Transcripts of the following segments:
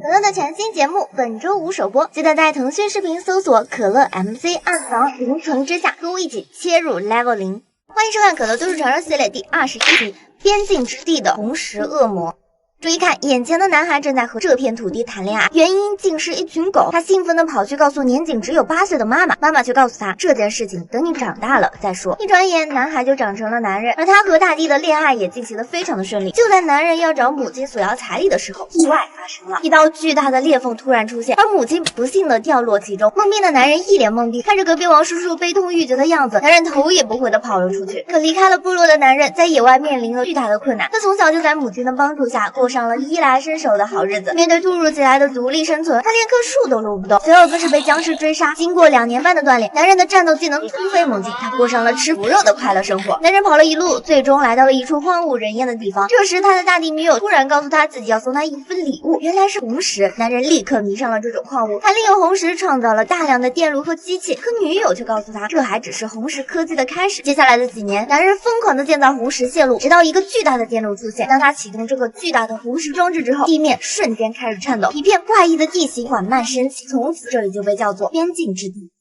可乐的全新节目本周五首播，记得在腾讯视频搜索可乐 MC 暗藏灵存之下，和我一起切入 Level 0。欢迎收看可乐都市传说系列第21集边境之地的红石恶魔。注意看，眼前的男孩正在和这片土地谈恋爱，原因竟是一群狗。他兴奋地跑去告诉年仅只有8岁的妈妈，妈妈却告诉他这件事情等你长大了再说。一转眼，男孩就长成了男人，而他和大地的恋爱也进行得非常的顺利。就在男人要找母亲索要彩礼的时候，意外发生了，一道巨大的裂缝突然出现，而母亲不幸地掉落其中。懵逼的男人一脸懵逼，看着隔壁王叔叔悲痛欲绝的样子，男人头也不回地跑了出去。可离开了部落的男人在野外面临了巨大的困难，他从小就在母亲的帮助下过上了衣来伸手的好日子。面对突如其来的独立生存，他连棵树都搂不动，随后更是被僵尸追杀。经过2年半的锻炼，男人的战斗技能突飞猛进，他过上了吃腐肉的快乐生活。男人跑了一路，最终来到了一处荒无人烟的地方。这时他的大地女友突然告诉他自己要送他一份礼物，原来是红石。男人立刻迷上了这种矿物，他利用红石创造了大量的电路和机器，可女友却告诉他这还只是红石科技的开始。接下来的几年，男人疯狂的建造红石线路，直到一个巨大的电路出现。当他启动这个巨大的红石装置之后，地面瞬间开始颤抖，一片怪异的地形缓慢升起，从此这里就被叫做边境之地。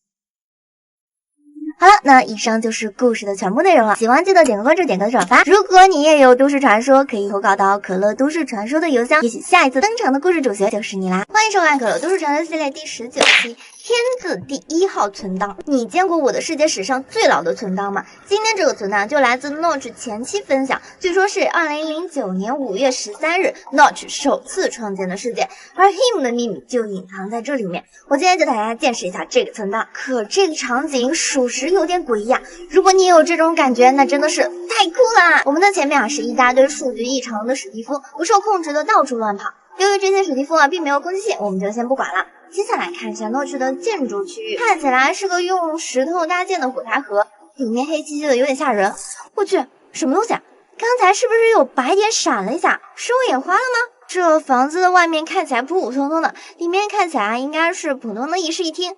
好了，那以上就是故事的全部内容了。喜欢记得点个关注，点个转发。如果你也有都市传说，可以投稿到可乐都市传说的邮箱，也许下一次登场的故事主角就是你啦。欢迎收看可乐都市传说系列第19期天字第1号存档。你见过我的世界史上最老的存档吗？今天这个存档就来自 Notch 前期分享，据说是2009年5月13日 Notch 首次创建的世界，而 Him 的秘密就隐藏在这里面。我今天就带大家见识一下这个存档，可这个场景属实有点诡异啊！如果你也有这种感觉，那真的是太酷了。我们的前面是一大堆数据异常的史蒂夫，不受控制的到处乱跑。由于这些史蒂夫并没有攻击性，我们就先不管了。接下来看一下Notch的建筑区域，看起来是个用石头搭建的火柴盒，里面黑漆漆的有点吓人。我去，什么东西啊？刚才是不是有白点闪了一下？是我眼花了吗？这房子的外面看起来普普通通的，里面看起来应该是普通的一室一厅。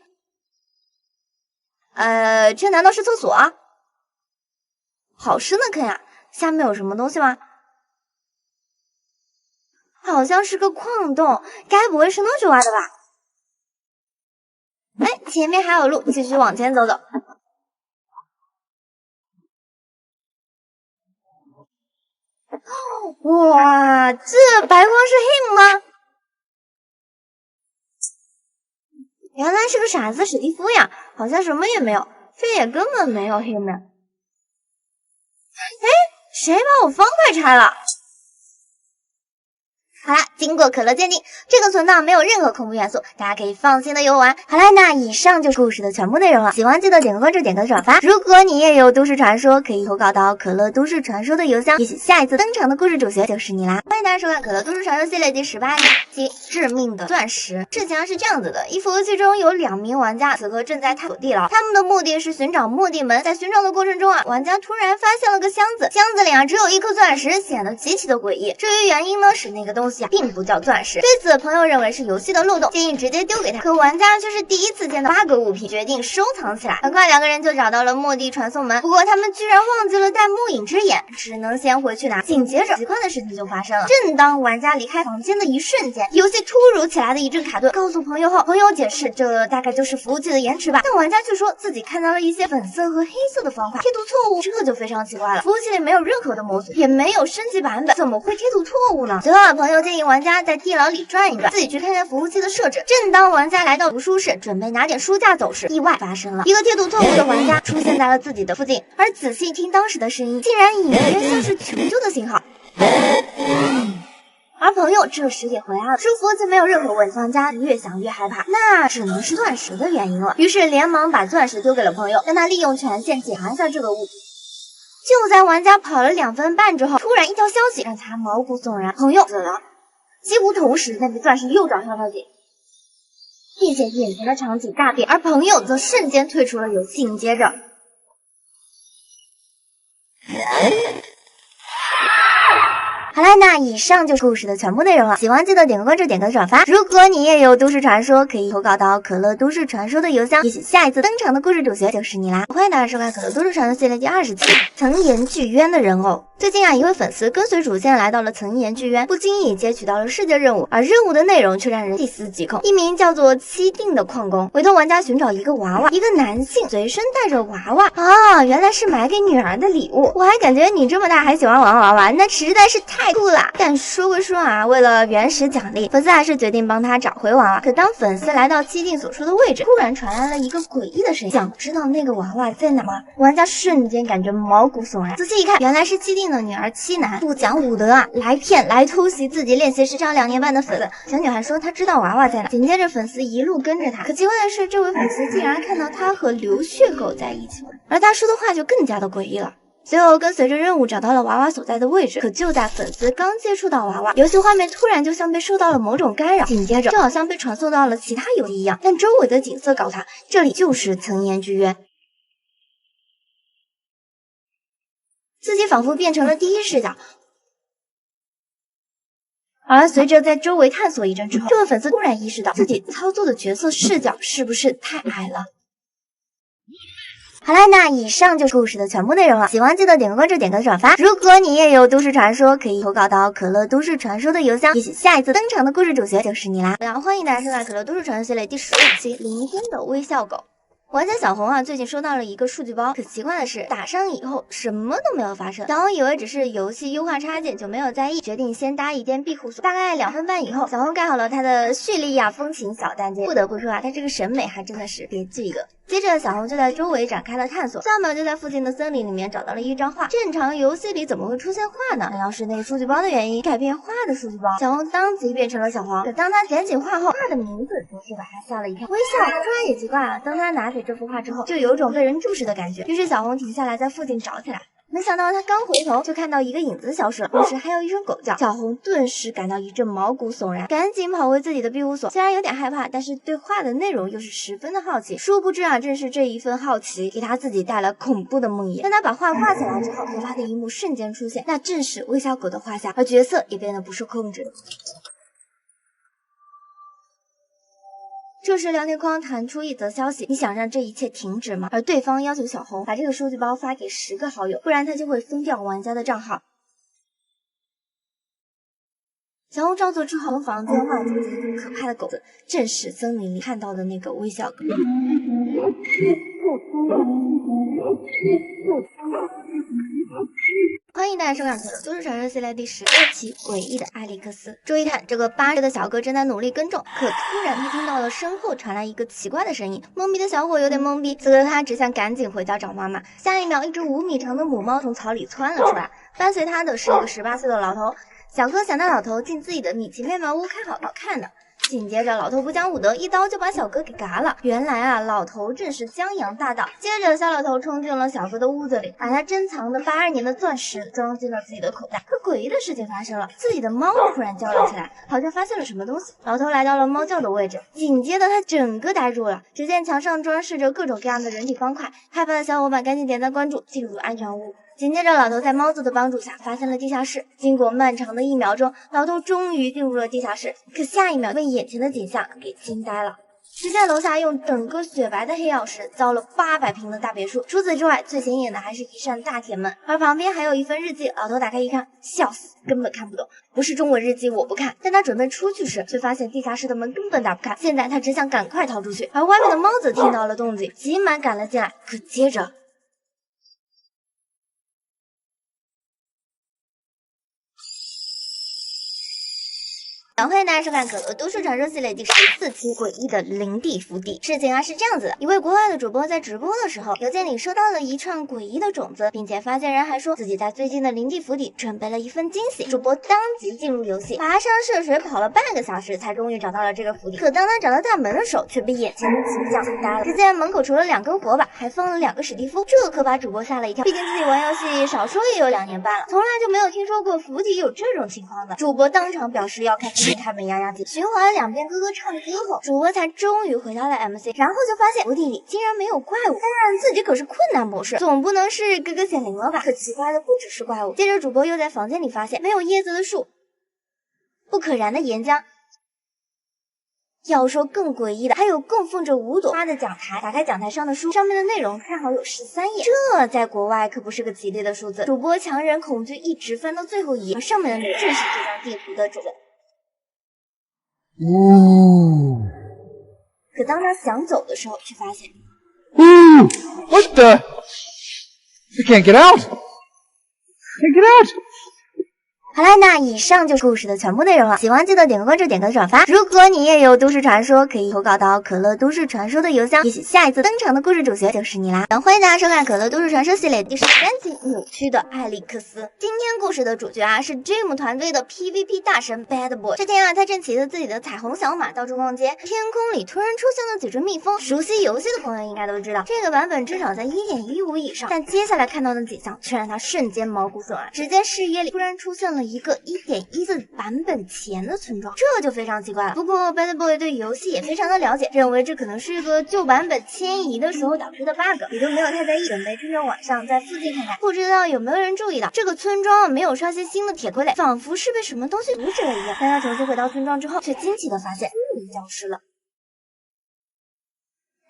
这难道是厕所啊？好深的坑呀！下面有什么东西吗？好像是个矿洞，该不会是Notch挖的吧？前面还有路，继续往前走走。哇，这白光是 Him 吗？原来是个傻子史蒂夫呀，好像什么也没有，这也根本没有 Him 呀。谁把我方块拆了？好啦，经过可乐鉴定，这个存档没有任何恐怖元素，大家可以放心的游玩。好啦，那以上就是故事的全部内容了。喜欢记得点个关注，点个转发。如果你也有都市传说，可以投稿到可乐都市传说的邮箱，也许下一次登场的故事主角就是你啦。欢迎大家收看可乐都市传说系列第18期致命的钻石。事情是这样子的，一服务器中有2名玩家，此刻正在探索地牢，他们的目的是寻找墓地门。在寻找的过程中玩家突然发现了个箱子，箱子里只有1颗钻石，显得极其的诡异。至于原因呢，是那个东西并不叫钻石。对此，朋友认为是游戏的漏洞，建议直接丢给他。可玩家却是第一次见到8个物品，决定收藏起来。很快2个人就找到了墓地传送门，不过他们居然忘记了带木影之眼，只能先回去拿。紧接着奇怪的事情就发生了，正当玩家离开房间的一瞬间，游戏突如其来的一阵卡顿。告诉朋友后，朋友解释这大概就是服务器的延迟吧，但玩家却说自己看到了一些粉色和黑色的方块，贴图错误，这就非常奇怪了。服务器里没有任何的模组，也没有升级版本，怎么会贴图错误呢？随后朋友建议玩家在地牢里转一转，自己去看看服务器的设置。正当玩家来到读书室，准备拿点书架走时，意外发生了，一个贴图错误的玩家出现在了自己的附近，而仔细听当时的声音，竟然隐约像是求救的信号。而朋友这时也回来了，说服务器没有任何问题，玩家越想越害怕，那只能是钻石的原因了。于是连忙把钻石丢给了朋友，让他利用权限检查一下这个物品。就在玩家跑了2分半之后，突然一条消息让他毛骨悚然，朋友死了。几乎同时，那枚钻石又找上了自己，并且眼前的场景大变，而朋友则瞬间退出了游戏。紧接着，好啦，那以上就是故事的全部内容了。喜欢记得点个关注，点个转发。如果你也有都市传说，可以投稿到可乐都市传说的邮箱，也许下一次登场的故事主角就是你啦。欢迎大家收看可乐都市传说系列第20期藤岩巨渊的人偶。最近啊，一位粉丝跟随主线来到了层岩剧院，不经意接取到了世界任务，而任务的内容却让人细思极恐。一名叫做七定的矿工委托玩家寻找一个娃娃，一个男性随身带着娃娃啊，原来是买给女儿的礼物。我还感觉你这么大还喜欢玩娃娃，那实在是太酷了。但说归说啊，为了原始奖励，粉丝还是决定帮他找回娃娃。可当粉丝来到七定所说的位置，突然传来了一个诡异的声音，想知道那个娃娃在哪吗？玩家瞬间感觉毛骨悚然，仔细一看，原来是七定的女儿七男不讲武德啊，来骗来偷袭自己练习时长2年半的粉丝。小女孩说她知道娃娃在哪，紧接着粉丝一路跟着她。可奇怪的是，这位粉丝竟然看到她和流血狗在一起玩，而她说的话就更加的诡异了。随后跟随着任务找到了娃娃所在的位置，可就在粉丝刚接触到娃娃，游戏画面突然就像被受到了某种干扰，紧接着就好像被传送到了其他游戏一样，但周围的景色告诉他，这里就是层岩剧院。自己仿佛变成了第一视角，而随着在周围探索一阵之后，这位粉丝突然意识到自己操作的角色视角是不是太矮了。好了，那以上就是故事的全部内容了。喜欢记得点个关注，点个转发。如果你也有都市传说，可以投稿到可乐都市传说的邮箱，也许下一次登场的故事主角就是你啦。然后欢迎大家收看可乐都市传说系列第15期聆听的微笑狗。玩家小红啊，最近收到了一个数据包，可奇怪的是，打上以后什么都没有发生。小红以为只是游戏优化插件，就没有在意，决定先搭一间庇护所。大概2分半以后，小红盖好了她的叙利亚风情小单间。不得不说啊，她这个审美还真的是别具一格。接着，小红就在周围展开了探索，下面就在附近的森林里面找到了一张画。正常游戏里怎么会出现画呢？难道是那个数据包的原因改变画的数据包？小红当即变成了小黄。可当她捡起画后，画的名字着实把她吓了一跳。微笑，说来也奇怪啊，当她拿起这幅画之后，就有种被人注视的感觉。于是小红停下来，在附近找起来。没想到他刚回头就看到一个影子消失了，同时还有一声狗叫。小红顿时感到一阵毛骨悚然，赶紧跑回自己的庇护所。虽然有点害怕，但是对画的内容又是十分的好奇。殊不知啊，正是这一份好奇给他自己带来恐怖的梦魇。当他把画挂起来之后，可怕的一幕瞬间出现，那正是微笑狗的画像，而角色也变得不受控制。这时聊天框弹出一则消息，你想让这一切停止吗？而对方要求小红把这个数据包发给10个好友，不然他就会封掉玩家的账号。小红照做之后，从房间外走进一只可怕的狗子，正是森林里看到的那个微笑狗。欢迎大家收看《可乐都市传说》系列第12期《诡异的艾利克斯》。注意看，这个8岁的小哥正在努力耕种，可突然他听到了身后传来一个奇怪的声音，懵逼的小伙有点懵逼。此刻他只想赶紧回家找妈妈。下一秒，一只5米长的母猫从草里窜了出来，伴随它的是一个18岁的老头。小哥想带老头进自己的米奇面包屋看好看的。紧接着，老头不讲武德，一刀就把小哥给嘎了。原来啊，老头正是江洋大盗。接着，小老头冲进了小哥的屋子里，把他珍藏的82年的钻石装进了自己的口袋。可诡异的事情发生了，自己的猫突然叫了起来，好像发现了什么东西。老头来到了猫叫的位置，紧接着他整个呆住了。只见墙上装饰着各种各样的人体方块，害怕的小伙伴赶紧点赞关注，进入安全屋。紧接着，老头在猫子的帮助下发现了地下室。经过漫长的1秒钟，老头终于进入了地下室。可下一秒被眼前的景象给惊呆了。只见楼下用整个雪白的黑曜石造了800平的大别墅。除此之外，最显眼的还是一扇大铁门，而旁边还有一份日记。老头打开一看，笑死，根本看不懂，不是中文日记我不看。但他准备出去时，却发现地下室的门根本打不开。现在他只想赶快逃出去。而外面的猫子听到了动静，急忙赶了进来。可接着欢迎大家收看《可乐都市传说》系列第14期《诡异的林地府邸》。事情啊是这样子的，一位国外的主播在直播的时候，邮件里收到了一串诡异的种子，并且发件人还说自己在最近的林地府邸准备了一份惊喜。主播当即进入游戏，跋山涉水跑了半个小时，才终于找到了这个府邸。可当他找到大门的时候，却被眼前的景象惊呆了。只见门口除了2根火把，还放了2个史蒂夫，这可把主播吓了一跳。毕竟自己玩游戏少说也有2年半了，从来就没有听说过府邸有这种情况的。主播当场表示要开始开门洋洋体，循环了2遍歌歌唱歌后，主播才终于回到了 MC， 然后就发现府邸里竟然没有怪物。当然自己可是困难模式，总不能是哥哥显灵了吧？可奇怪的不只是怪物，接着主播又在房间里发现没有叶子的树，不可燃的岩浆，要说更诡异的，还有供奉着5朵花的讲台。打开讲台上的书，上面的内容看好有13页，这在国外可不是个吉利的数字。主播强忍恐惧，一直翻到最后一页，而上面的内容正是这张地图的主人。可当他想走的时候，却发现 What the? I can't get out! Can't get out! 好啦，那以上就是故事的全部内容了。喜欢记得点个关注，点个转发。如果你也有都市传说，可以投稿到可乐都市传说的邮箱，也许下一次登场的故事主角就是你啦。欢迎大家收看可乐都市传说系列第13集《扭曲的艾利克斯》。今天故事的主角是 Dream 团队的 PVP 大神 Bad Boy。这天他正骑着自己的彩虹小马到处逛街，天空里突然出现了几只蜜蜂。熟悉游戏的朋友应该都知道，这个版本至少在 1.15 以上，但接下来看到的景象却让他瞬间毛骨悚然。只见视野里突然出现了一个 1.14 版本前的村庄，这就非常奇怪了。不过 Bad Boy 对游戏也非常的了解，认为这可能是个旧版本迁移的时候导致的 bug， 也就没有太在意，准备趁着晚上在附近看看。不知道有没有人注意到，这个村庄没有刷新新的铁傀儡，仿佛是被什么东西阻止了一样。当他重新回到村庄之后，却惊奇的发现消失了。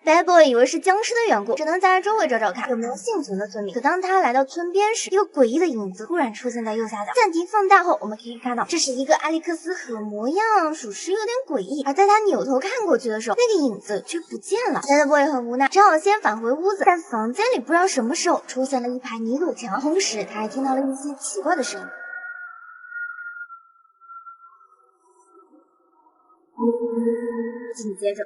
Bad Boy 以为是僵尸的缘故，只能在周围找找看有没有幸存的村民。可当他来到村边时，一个诡异的影子突然出现在右下角。暂停放大后，我们可以看到这是一个艾利克斯，和模样属实有点诡异。而在他扭头看过去的时候，那个影子却不见了。Bad Boy 很无奈，只好先返回屋子。但房间里不知道什么时候出现了一排泥土墙，同时他还听到了一些奇怪的声音。紧接着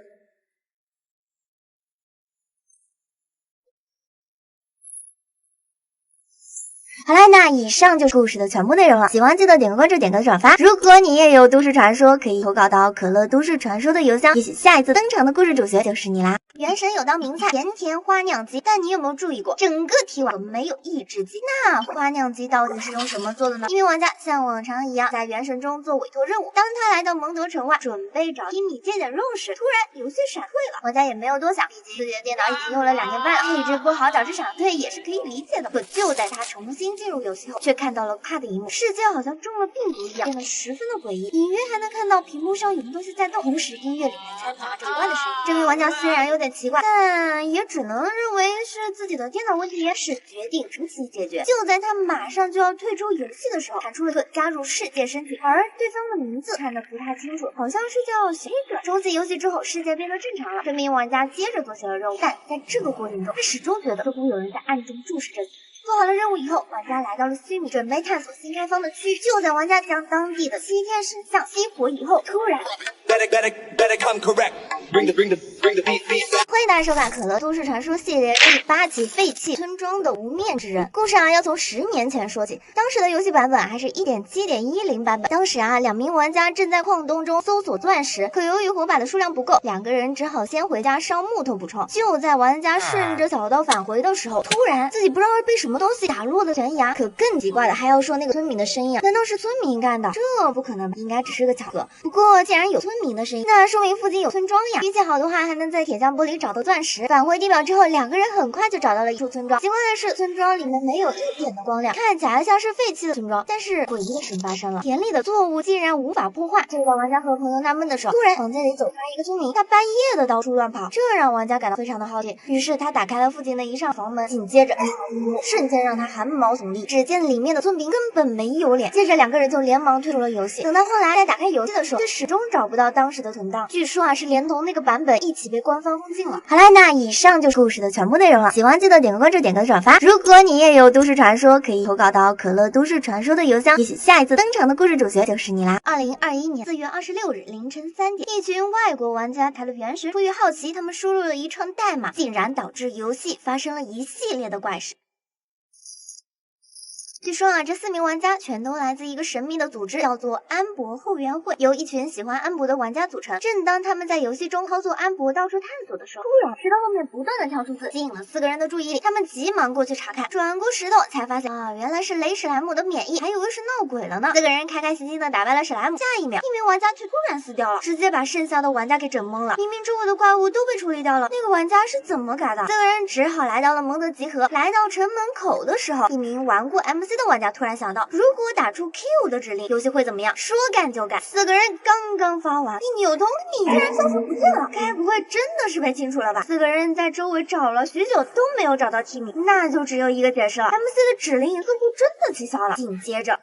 好啦，那以上就是故事的全部内容了。喜欢记得点个关注，点个转发。如果你也有都市传说，可以投稿到可乐都市传说的邮箱，也许下一次登场的故事主角就是你啦。原神有道名菜甜甜花酿鸡，但你有没有注意过，整个题网没有一只鸡？那花酿鸡到底是用什么做的呢？一名玩家像往常一样在原神中做委托任务，当他来到蒙德城外准备找一米借点肉时，突然游戏闪退了。玩家也没有多想，毕竟自己的电脑已经用了2年半了，配置不好导致闪退也是可以理解的。可就在他重新进入游戏后，却看到了卡的荧幕，世界好像中了病毒一样，变得十分的诡异。隐约还能看到屏幕上有东西在动，同时音乐里面掺杂着奇怪的声音。这名玩家虽然有点奇怪，但也只能认为是自己的电脑问题，是决定如期解决。就在他马上就要退出游戏的时候，弹出了个加入世界申请，而对方的名字看得不太清楚，好像是叫小黑者。重启游戏之后，世界变得正常了，这名玩家接着做起了任务，但在这个过程中，他始终觉得似乎有人在暗中注视着自己。做好了任务以后，玩家来到了须弥，准备探索新开放的区域。就在玩家将当地的西天神像激活以后，突然欢迎大家收看可乐都市传说系列第8集废弃村庄的无面之人。故事要从10年前说起，当时的游戏版本还是 1.7.10 版本。当时2名玩家正在矿洞中搜索钻石，可由于火把的数量不够，2个人只好先回家烧木头补充。就在玩家顺着小道返回的时候，突然自己不知道是被什么东西打落了悬崖。可更奇怪的还要说那个村民的声音难道是村民干的？这不可能，应该只是个巧合。不过既然有村民的声音，那说明附近有村庄呀。运气好的话，还能在铁匠玻璃找到钻石。返回地表之后，2个人很快就找到了一处村庄。奇怪的是，村庄里面没有一点的光亮，看起来像是废弃的村庄。但是诡异的事发生了，田里的作物竟然无法破坏。就在玩家和朋友纳闷的时候，突然房间里走出来一个村民，他半夜的到处乱跑，这让玩家感到非常的好奇。于是他打开了附近的一扇房门，紧接着瞬间让他汗毛耸立。只见里面的村民根本没有脸。接着2个人就连忙退出了游戏。等到后来再打开游戏的时候，却始终找不到当时的存档，据说是连同那个版本一起被官方封禁了。好啦，那以上就是故事的全部内容了。喜欢记得点个关注，点个转发。如果你也有都市传说，可以投稿到可乐都市传说的邮箱，也许下一次登场的故事主角就是你啦。2021年4月26日凌晨3点，一群外国玩家开了原神，出于好奇，他们输入了一串代码，竟然导致游戏发生了一系列的怪事。据说这4名玩家全都来自一个神秘的组织，叫做安博后援会，由一群喜欢安博的玩家组成。正当他们在游戏中操作安博到处探索的时候，突然石头后面不断的跳出字，吸引了4个人的注意力。他们急忙过去查看，转过石头才发现原来是雷史莱姆的免疫，还以为是闹鬼了呢。4个人开开心心的打败了史莱姆，下一秒，一名玩家却突然死掉了，直接把剩下的玩家给整懵了。明明周围的怪物都被处理掉了，那个玩家是怎么改的？4个人只好来到了蒙德集合。来到城门口的时候，一名玩过 MC 的玩家突然想到，如果打出 Q 的指令，游戏会怎么样？说干就干。4个人刚刚发完，一扭头，米竟然消失不见了，该不会真的是被清除了吧？4个人在周围找了许久都没有找到提米，那就只有一个解释了 ，MC 的指令似乎真的起效了。紧接着。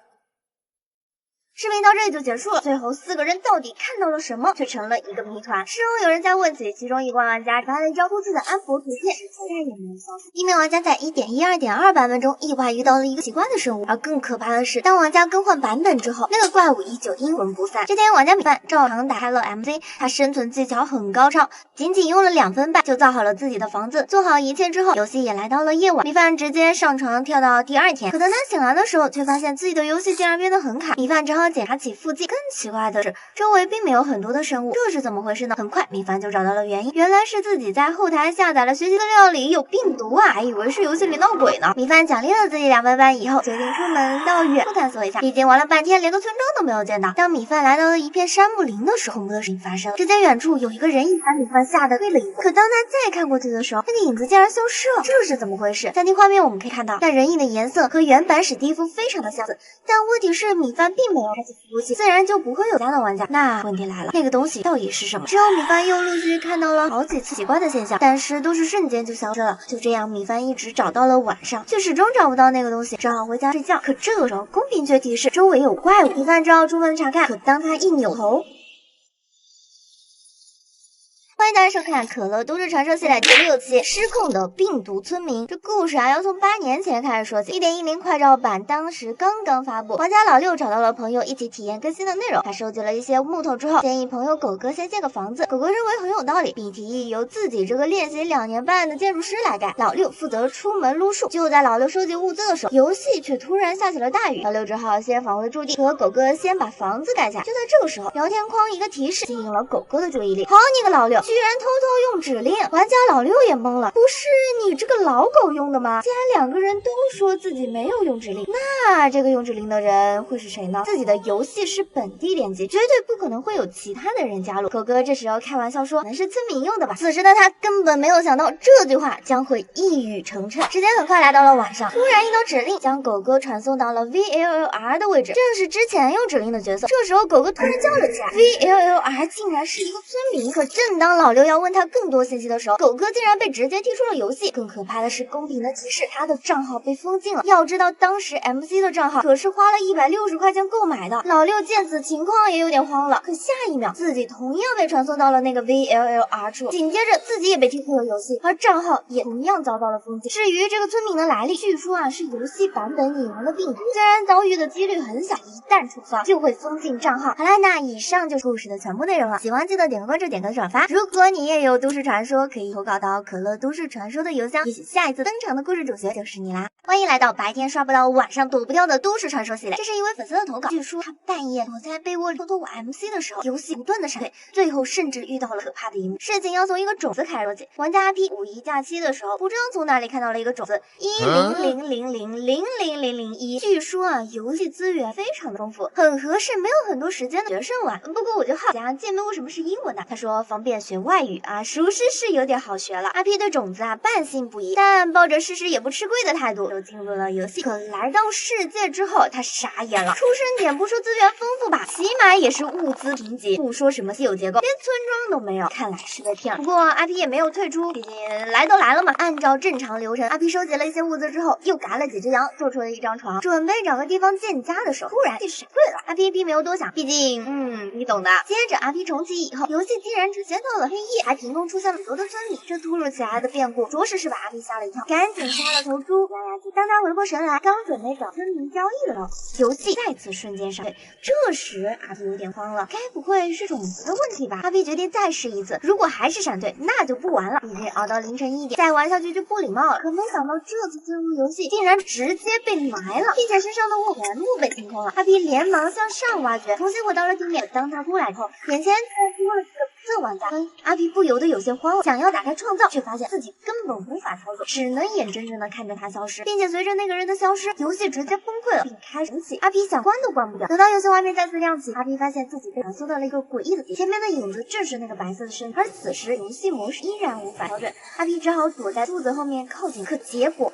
视频到这里就结束了，最后4个人到底看到了什么，却成了一个谜团。事后有人在问起，其中一位玩家发了一张出自的安博图片，再也没有消息。一名玩家在 1.12.2 版本中意外遇到了一个奇怪的生物，而更可怕的是，当玩家更换版本之后，那个怪物依旧阴魂不散。这天，玩家米饭照常打开了 MC， 他生存技巧很高超，仅用了2分半就造好了自己的房子。做好一切之后，游戏也来到了夜晚，米饭直接上床跳到第2天。可当他醒来的时候，却发现自己的游戏竟然变得很卡，米饭只好检查起附近。更奇怪的是，周围并没有很多的生物，这是怎么回事呢？很快，米饭就找到了原因，原来是自己在后台下载了学习资料里有病毒啊，还以为是游戏里闹鬼呢。米饭奖励了自己2分半以后，决定出门到远处探索一下，毕竟玩了半天，连个村庄都没有见到。当米饭来到了一片山木林的时候，恐怖的事情发生了，只见远处有一个人影，把米饭吓得退了一步。可当他再看过去的时候，那个影子竟然消失了，这是怎么回事？暂停画面，我们可以看到，那人影的颜色和原版史蒂夫非常的相似，但问题是米饭并没有开启服务器，自然就不会有家的玩家。那问题来了，那个东西到底是什么？之后米饭又陆续看到了好几次奇怪的现象，但是都是瞬间就消失了。就这样，米饭一直找到了晚上，却始终找不到那个东西，只好回家睡觉。可这个时候，公屏却提示周围有怪物，米饭只好出门查看。可当他一扭头，欢迎大家收看《可乐都市传说》系列第6期《失控的病毒村民》。这故事要从8年前开始说起。1.10快照版当时刚刚发布，玩家老六找到了朋友一起体验更新的内容。他收集了一些木头之后，建议朋友狗哥先建个房子。狗哥认为很有道理，并提议由自己这个练习2年半的建筑师来盖。老六负责出门撸树。就在老六收集物资的时候，游戏却突然下起了大雨。老六只好先返回驻地，和狗哥先把房子盖下。就在这个时候，聊天框一个提示吸引了狗哥的注意力。好你个老六，居然偷偷用指令！玩家老六也懵了，不是你这个老狗用的吗？既然2个人都说自己没有用指令，那这个用指令的人会是谁呢？自己的游戏是本地联机，绝对不可能会有其他的人加入。狗哥这时候开玩笑说，可能是村民用的吧。此时的他根本没有想到这句话将会一语成谶。时间很快来到了晚上，突然一道指令将狗哥传送到了 VLLR 的位置，正是之前用指令的角色。这时候狗哥突然叫了起来 ，VLLR 竟然是一个村民。可正当老六要问他更多信息的时候，狗哥竟然被直接踢出了游戏。更可怕的是，公屏的提示他的账号被封禁了。要知道当时 MC 的账号可是花了160块钱购买的。老六见此情况也有点慌了，可下一秒自己同样被传送到了那个 VLLR 处，紧接着自己也被踢出了游戏，而账号也同样遭到了封禁。至于这个村民的来历，据说是游戏版本隐藏的病毒，虽然遭遇的几率很小，一旦触发就会封禁账号。好了，那以上就是故事的全部内容了，喜欢记得点个关注，点个转发。如果你也有都市传说，可以投稿到可乐都市传说的邮箱，也许下一次登场的故事主角就是你啦。欢迎来到白天刷不到晚上躲不掉的都市传说系列，这是一位粉丝的投稿。据说他半夜躲在被窝里偷偷玩 MC 的时候，游戏不断的闪退，最后甚至遇到了可怕的一幕。事情要从一个种子开始说起。玩家阿 P 五一假期的时候，不知道从哪里看到了一个种子100000001，据说游戏资源非常的丰富，很合适没有很多时间的学生玩。不过我就好奇界面为什么是英文呢？他说方便学外语熟识是有点好学了。阿 P 对种子半信不疑，但抱着试试也不吃亏的态度就进入了游戏。可来到世界之后，他傻眼了。出生点不说资源丰富吧，起码也是物资贫瘠，不说什么稀有结构，连村庄都没有，看来是被骗了。不过阿 P 也没有退出，毕竟来都来了嘛。按照正常流程，阿 P 收集了一些物资之后，又嘎了几只羊，做出了一张床，准备找个地方建家的时候，突然就闪退了。阿 P 并没有多想，毕竟你懂的。接着阿 P 重启以后，游戏竟然直接到了黑夜，还凭空出现了很多的村民。这突如其来的变故，着实是把阿 P 吓了一跳，赶紧杀了头猪压压惊。当他回过神来，刚准备找村民交易的时候，游戏再次瞬间闪退。这时阿 P 有点慌了，该不会是种子的问题吧？阿 P 决定再试一次，如果还是闪退，那就不玩了。毕竟熬到凌晨1点，再玩下去就不礼貌了。可没想到这次进入游戏，竟然直接被埋了，并且身上的物全部被清空了。阿 P 连忙向上挖掘，重新回到了地面。当他出来后，眼前却多了几个别的玩家，阿 P 不由得有些慌了，想要打开创造，却发现自己根本无法操作，只能眼睁睁的看着他消失，并且随着那个人的消失，游戏直接崩溃了，并开始重启。阿 P 想关都关不掉。等到游戏画面再次亮起，阿 P 发现自己被传送到了一个诡异的地方，前面的影子正是那个白色的身体，而此时游戏模式依然无法调整，阿 P 只好躲在柱子后面靠近。可结果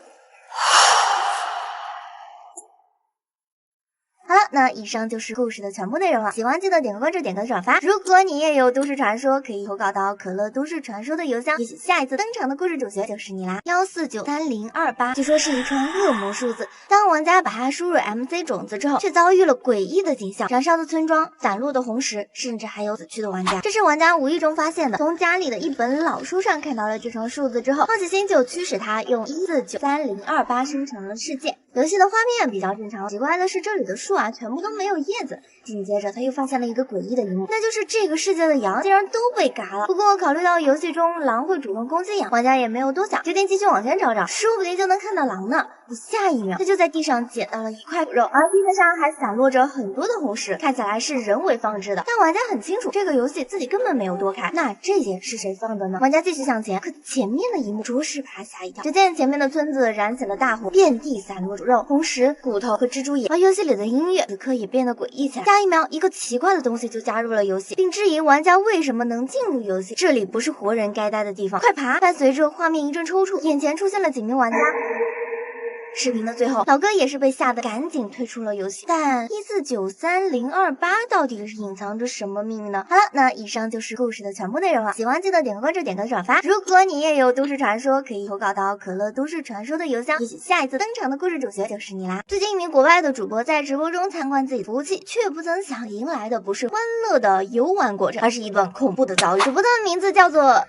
那以上就是故事的全部内容了。喜欢记得点个关注，点个转发。如果你也有都市传说，可以投稿到可乐都市传说的邮箱，也许下一次登场的故事主角就是你啦。1493028，据说是一串恶魔数字。当玩家把它输入 MC 种子之后，却遭遇了诡异的景象：燃烧的村庄、散落的红石，甚至还有死去的玩家。这是玩家无意中发现的，从家里的一本老书上看到了这串数字之后，好奇心就驱使他用1493028生成了世界。游戏的画面比较正常，奇怪的是这里的树全部都没有叶子。紧接着他又发现了一个诡异的一幕，那就是这个世界的羊竟然都被嘎了。不过考虑到游戏中狼会主动攻击羊，玩家也没有多想，决定继续往前找找，说不定就能看到狼呢。下一秒他就在地上捡到了一块肉，而地面上还散落着很多的红石，看起来是人为放置的。但玩家很清楚这个游戏自己根本没有多看，那这些是谁放的呢？玩家继续向前，可前面的一幕着实把他吓一跳。只见前面的村子燃起了大火，遍地散落着肉、红石、骨头和蜘蛛眼，而游戏里的音乐此刻也变得诡异起来。下一秒一个奇怪的东西就加入了游戏，并质疑玩家为什么能进入游戏，这里不是活人该待的地方，快爬！伴随着画面一阵抽搐，眼前出现了几名玩家。视频的最后，老哥也是被吓得赶紧退出了游戏。但1493028到底是隐藏着什么秘密呢？好了，那以上就是故事的全部内容了。喜欢记得点个关注，点个转发。如果你也有都市传说，可以投稿到可乐都市传说的邮箱，也许下一次登场的故事主角就是你啦。最近一名国外的主播在直播中参观自己服务器，却不曾想迎来的不是欢乐的游玩过程，而是一段恐怖的遭遇。主播的名字叫做好，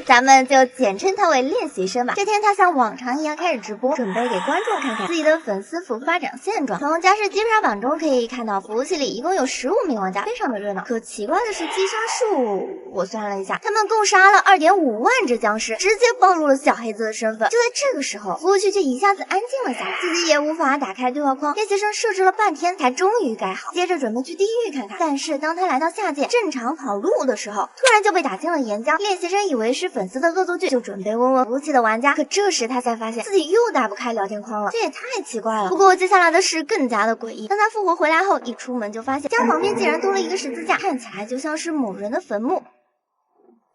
咱们就简称他为练习生吧。这天他像往常一样开始直播，准备给观众看看自己的粉丝服发展现状。从家世击杀榜中可以看到，服务器里一共有15名玩家，非常的热闹。可奇怪的是，击杀数我算了一下，他们共杀了2.5万只僵尸，直接暴露了小黑子的身份。就在这个时候，服务器却一下子安静了下来，自己也无法打开对话框。练习生设置了半天，才终于改好，接着准备去地狱看看。但是当他来到下界正常跑路的时候，突然就被打进了岩浆。练习生以为是粉丝的恶作剧，就准备问问服务器的玩家，可这时他才发现自己又打不开聊天框了，这也太奇怪了。不过接下来的事更加的诡异，当他复活回来后，一出门就发现家旁边竟然多了一个十字架，看起来就像是某人的坟墓。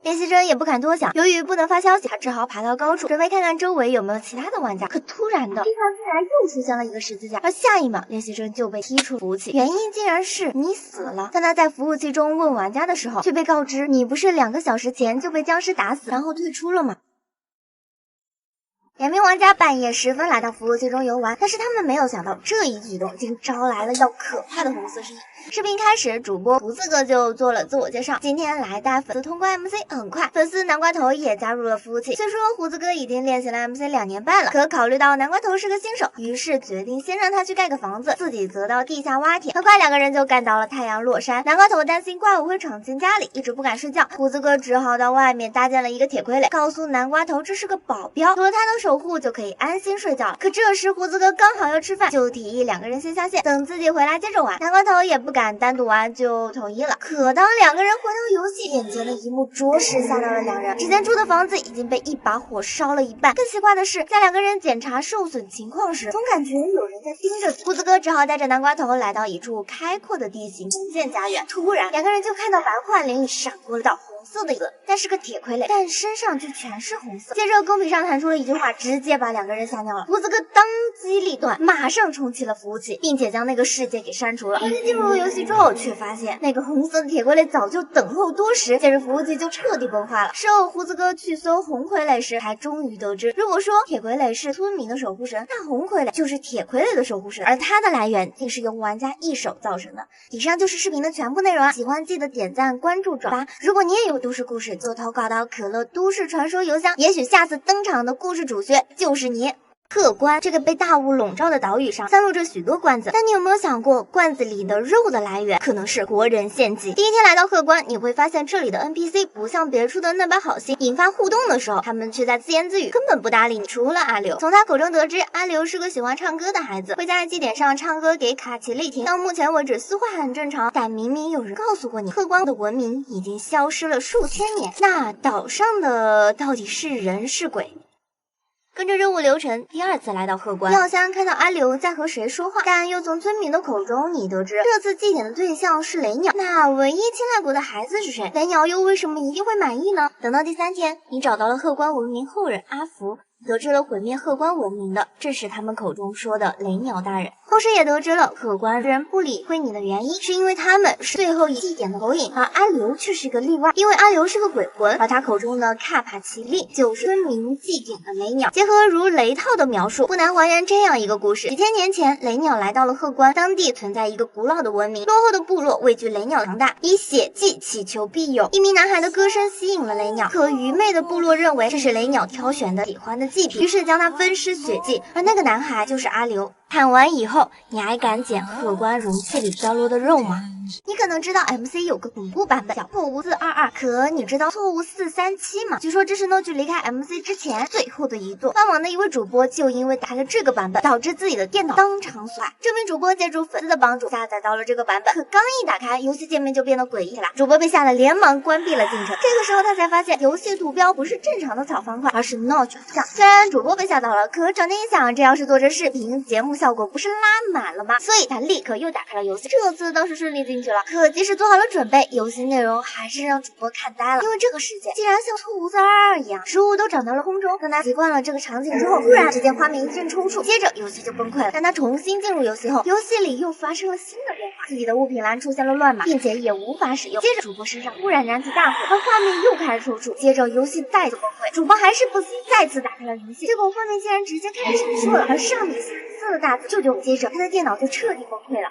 练习生也不敢多想，由于不能发消息，他只好爬到高处，准备看看周围有没有其他的玩家。可突然的，地上竟然又出现了一个十字架，而下一秒，练习生就被踢出服务器，原因竟然是你死了。当他在服务器中问玩家的时候，却被告知你不是2个小时前就被僵尸打死，然后退出了吗？2名玩家半夜时分来到服务器中游玩，但是他们没有想到这一举动竟招来了一道可怕的红色声音。视频开始，主播胡子哥就做了自我介绍，今天来带粉丝通关 MC。很快，粉丝南瓜头也加入了服务器。虽说胡子哥已经练习了 MC 2年半了，可考虑到南瓜头是个新手，于是决定先让他去盖个房子，自己则到地下挖铁。很快2个人就干到了太阳落山。南瓜头担心怪物会闯进家里，一直不敢睡觉，胡子哥只好到外面搭建了一个铁傀儡，告诉南瓜头这是个保镖，有了他的守护就可以安心睡觉了。可这时胡子哥刚好要吃饭，就提议2个人先下线，等自己回来接着玩。南瓜头也不敢单独玩，就同意了。可当2个人回到游戏，眼前的一幕着实吓到了2人。之前住的房子已经被一把火烧了一半，更奇怪的是，在2个人检查受损情况时，总感觉有人在盯着。胡子哥只好带着南瓜头来到一处开阔的地形建家园。突然2个人就看到白幻灵里闪过了道红色的影子，但是个铁傀儡，但身上却全是红色。接着公屏上弹出了一句话，直接把2个人吓尿了。胡子哥当机立断，马上重启了服务器，并且将那个世界给删除了。而进入游戏之后，却发现那个红色的铁傀儡早就等候多时，接着服务器就彻底崩坏了。事后胡子哥去搜红傀儡时，才终于得知，如果说铁傀儡是村民的守护神，那红傀儡就是铁傀儡的守护神，而它的来源竟是由玩家一手造成的。以上就是视频的全部内容了，喜欢记得点赞、关注、转发。如果你也有都市故事，就投稿到可乐都市传说邮箱，也许下次登场的故事主角就是你。客关这个被大雾笼罩的岛屿上散落着许多罐子，但你有没有想过，罐子里的肉的来源可能是活人献祭？第一天来到客关，你会发现这里的 NPC 不像别处的那般好心，引发互动的时候，他们却在自言自语，根本不搭理你。除了阿刘，从他口中得知，阿刘是个喜欢唱歌的孩子，会在祭典上唱歌给卡奇丽听。到目前为止，似乎很正常，但明明有人告诉过你，客关的文明已经消失了数千年，那岛上的到底是人是鬼？跟着任务流程，第2次来到鹤关，你好像看到阿刘在和谁说话，但又从村民的口中你得知，这次祭典的对象是雷鸟。那唯一青睐国的孩子是谁？雷鸟又为什么一定会满意呢？等到第3天，你找到了鹤关文明后人阿福。得知了毁灭鹤关文明的正是他们口中说的雷鸟大人。同时也得知了鹤关人不理会你的原因，是因为他们是最后一祭典的投影，而阿流却是个例外，因为阿流是个鬼魂，而他口中的卡帕奇利就是村民祭典的雷鸟。结合如雷套的描述，不难还原这样一个故事：几千年前，雷鸟来到了鹤关，当地存在一个古老的文明，落后的部落畏惧雷鸟强大，以血祭祈求庇佑。一名男孩的歌声吸引了雷鸟，可愚昧的部落认为这是雷鸟挑选的喜欢的祭品，于是将他分尸血祭，而那个男孩就是阿流。看完以后，你还敢捡鹤关容器里掉落的肉吗？你可能知道 MC 有个恐怖版本叫错误422，可你知道错误437吗？据说这是 No 离开 MC 之前最后的一作。官网的一位主播就因为打开了这个版本，导致自己的电脑当场损坏。这名主播借助粉丝的帮助下载到了这个版本，可刚一打开，游戏界面就变得诡异了。主播被吓得连忙关闭了进程。这个时候他才发现，游戏图标不是正常的草方块，而是 No 像。虽然主播被吓到了，可转念一想，这要是做成视频节目，效果不是拉满了吗？所以他立刻又打开了游戏，这次倒是顺利进去了。可即使做好了准备，游戏内容还是让主播看呆了，因为这个世界竟然像错误422一样，食物都长到了空中。当他习惯了这个场景之后，突然只见画面一阵抽搐，接着游戏就崩溃了。当他重新进入游戏后，游戏里又发生了新的变化，自己的物品栏出现了乱码，并且也无法使用。接着主播身上突然燃起大火，而画面又开始抽搐，接着游戏再次崩溃，主播还是不死，再次打开了游戏，结果画面竟然直接开始闪烁了，而上面显色的大字救救我，接着他的电脑就彻底崩溃了。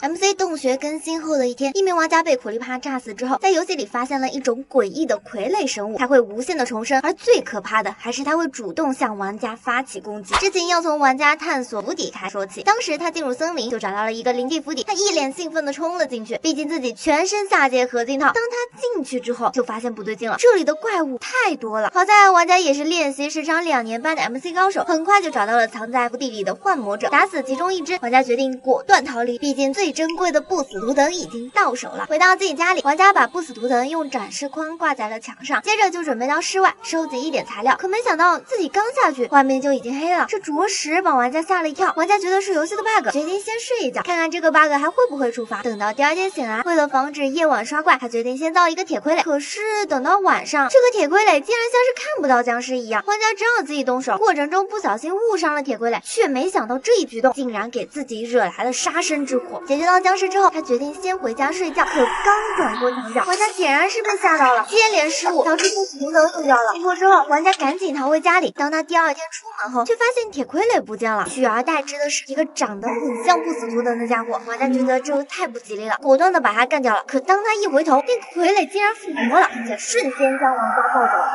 MC 洞穴更新后的一天，一名玩家被苦力怕炸死之后，在游戏里发现了一种诡异的傀儡生物，它会无限的重生，而最可怕的还是它会主动向玩家发起攻击。事情要从玩家探索府邸开说起。当时他进入森林，就找到了一个灵帝府邸，他一脸兴奋的冲了进去，毕竟自己全身下界合金套。当他进去之后，就发现不对劲了，这里的怪物太多了。好在玩家也是练习时长2年半的 MC 高手，很快就找到了藏在府邸里的幻魔者，打死其中一只，玩家决定果断逃离，毕竟最珍贵的不死图腾已经到手了。回到自己家里，玩家把不死图腾用展示框挂在了墙上，接着就准备到室外收集一点材料。可没想到自己刚下去，画面就已经黑了，这着实把玩家吓了一跳。玩家觉得是游戏的 bug， 决定先睡一觉，看看这个 bug 还会不会触发。等到第二天醒来，为了防止夜晚刷怪，他决定先造一个铁傀儡。可是等到晚上，这个铁傀儡竟然像是看不到僵尸一样，玩家只好自己动手。过程中不小心误伤了铁傀儡，却没想到这一举动竟然给自己惹来了杀身之祸。解决到僵尸之后，他决定先回家睡觉，可刚转过墙角，玩家显然是被吓到了，接连失误导致不死图腾丢掉了。醒过之后，玩家赶紧逃回家里。当他第二天出门后，却发现铁傀儡不见了，取而代之的是一个长得很像不死图腾的家伙。玩家觉得这太不吉利了，果断的把他干掉了。可当他一回头，那个傀儡竟然复活了，并且瞬间将玩家抱走了。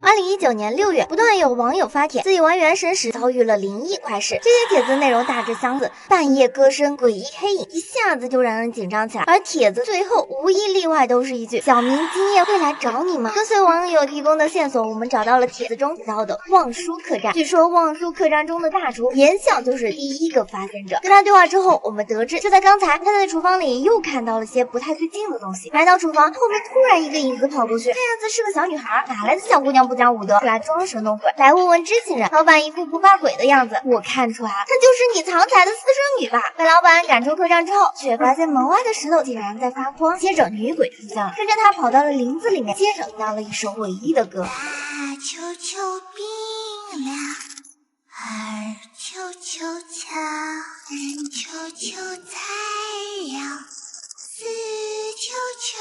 2019年6月，不断有网友发帖自己玩原神时遭遇了灵异怪事，这些帖子内容大致相似，半夜歌声、诡异黑影，一下子就让人紧张起来。而帖子最后无一例外都是一句“小明今夜会来找你吗”。跟随网友提供的线索，我们找到了帖子中提到的望舒客栈。据说望舒客栈中的大厨严笑就是第一个发现者。跟他对话之后，我们得知就在刚才，他在厨房里又看到了些不太对劲的东西。来到厨房后面，突然一个影子跑过去，看样子是个小女孩，哪来的小姑娘不讲武德，来装神弄鬼？来问问知情人。老板一副不怕鬼的样子，我看出来了，她就是你藏起来的私生女吧？被老板赶出客栈之后，却发现门外的石头竟然在发光，接着女鬼出现了，跟着她跑到了林子里面，接着听到了一首诡异的歌。秋秋冰凉，儿秋秋悄，人秋秋菜肴，思秋秋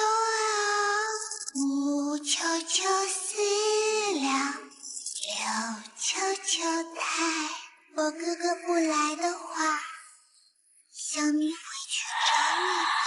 熬，木秋秋思量，六秋秋台。我哥哥不来的话，小明会去找你的。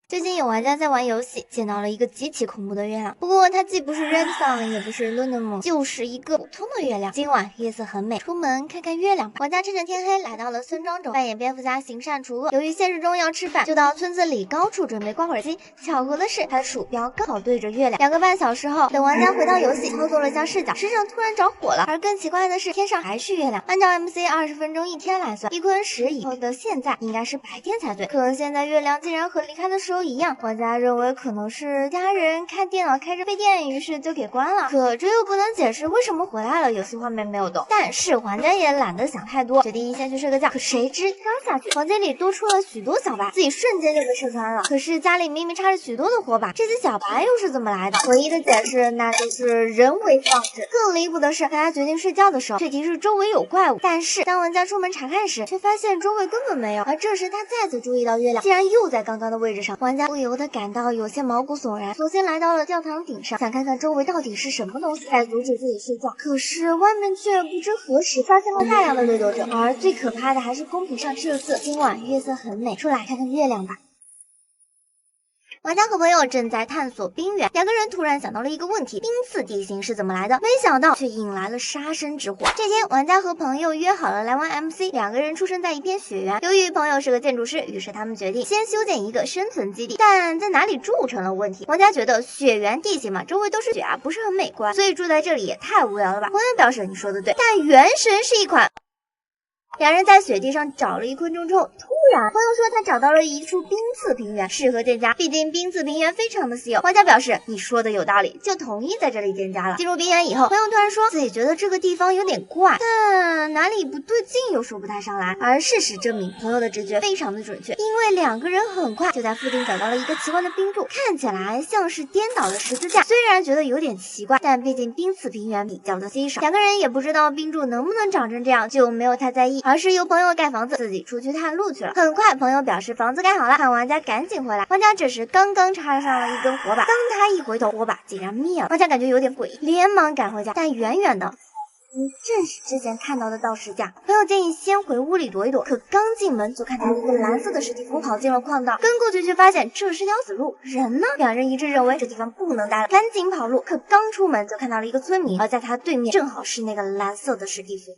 最近有玩家在玩游戏，见到了一个极其恐怖的月亮，不过它既不是 Red Sun， 也不是 Lunar Moon， 就是一个普通的月亮。今晚夜色很美，出门看看月亮吧。玩家趁着天黑来到了村庄中，扮演蝙蝠侠行善除恶。由于现实中要吃饭，就到村子里高处准备挂会儿机。巧合的是，他的鼠标刚好对着月亮。2个半小时后，等玩家回到游戏，操作了下视角，身上突然着火了。而更奇怪的是，天上还是月亮。按照 MC 20分钟一天来算，一坤10以后的现在应该是白天才对。可现在月亮竟然和离开的时候都一样。玩家认为可能是家人看电脑开着费电，于是就给关了。可这又不能解释为什么回来了，游戏画面没有动。但是玩家也懒得想太多，决定先去睡个觉。可谁知刚下去，房间里多出了许多小白，自己瞬间就被射穿了。可是家里明明插着许多的火把，这些小白又是怎么来的？唯一的解释那就是人为放置。更离谱的是，大家决定睡觉的时候，却提示周围有怪物。但是当玩家出门查看时，却发现周围根本没有。而这时他再次注意到月亮竟然又在刚刚的位置上，玩家不由得感到有些毛骨悚然，索性来到了教堂顶上，想看看周围到底是什么东西在阻止自己睡觉。可是外面却不知何时发现了大量的掠夺者，而最可怕的还是公屏上赤字：今晚月色很美，出来看看月亮吧。玩家和朋友正在探索冰原，两个人突然想到了一个问题：冰刺地形是怎么来的？没想到却引来了杀身之祸。这天，玩家和朋友约好了来玩 MC， 两个人出生在一片雪原。由于朋友是个建筑师，于是他们决定先修建一个生存基地，但在哪里住成了问题。玩家觉得雪原地形嘛，周围都是雪啊，不是很美观，所以住在这里也太无聊了吧。朋友表示你说的对，但原神是一款。两人在雪地上找了1分钟之后，突然朋友说他找到了一处冰刺平原，适合建家，毕竟冰刺平原非常的稀有。玩家表示你说的有道理，就同意在这里建家了。进入冰原以后，朋友突然说自己觉得这个地方有点怪，但哪里不对劲又说不太上来。而事实证明，朋友的直觉非常的准确，因为两个人很快就在附近找到了一个奇怪的冰柱，看起来像是颠倒的十字架。虽然觉得有点奇怪，但毕竟冰刺平原比较的稀少，两个人也不知道冰柱能不能长成这样，就没有太在意，而是由朋友盖房子，自己出去探路去了。很快朋友表示房子盖好了，喊玩家赶紧回来。玩家这时刚刚插上了一根火把，当他一回头，火把竟然灭了。玩家感觉有点诡异，连忙赶回家，但远远的正是之前看到的道士架。朋友建议先回屋里躲一躲，可刚进门就看到一个蓝色的尸体服跑进了矿道，跟过去却发现这是条死路，人呢？两人一致认为这地方不能待了，赶紧跑路。可刚出门就看到了一个村民，而在他对面正好是那个蓝色的尸体服。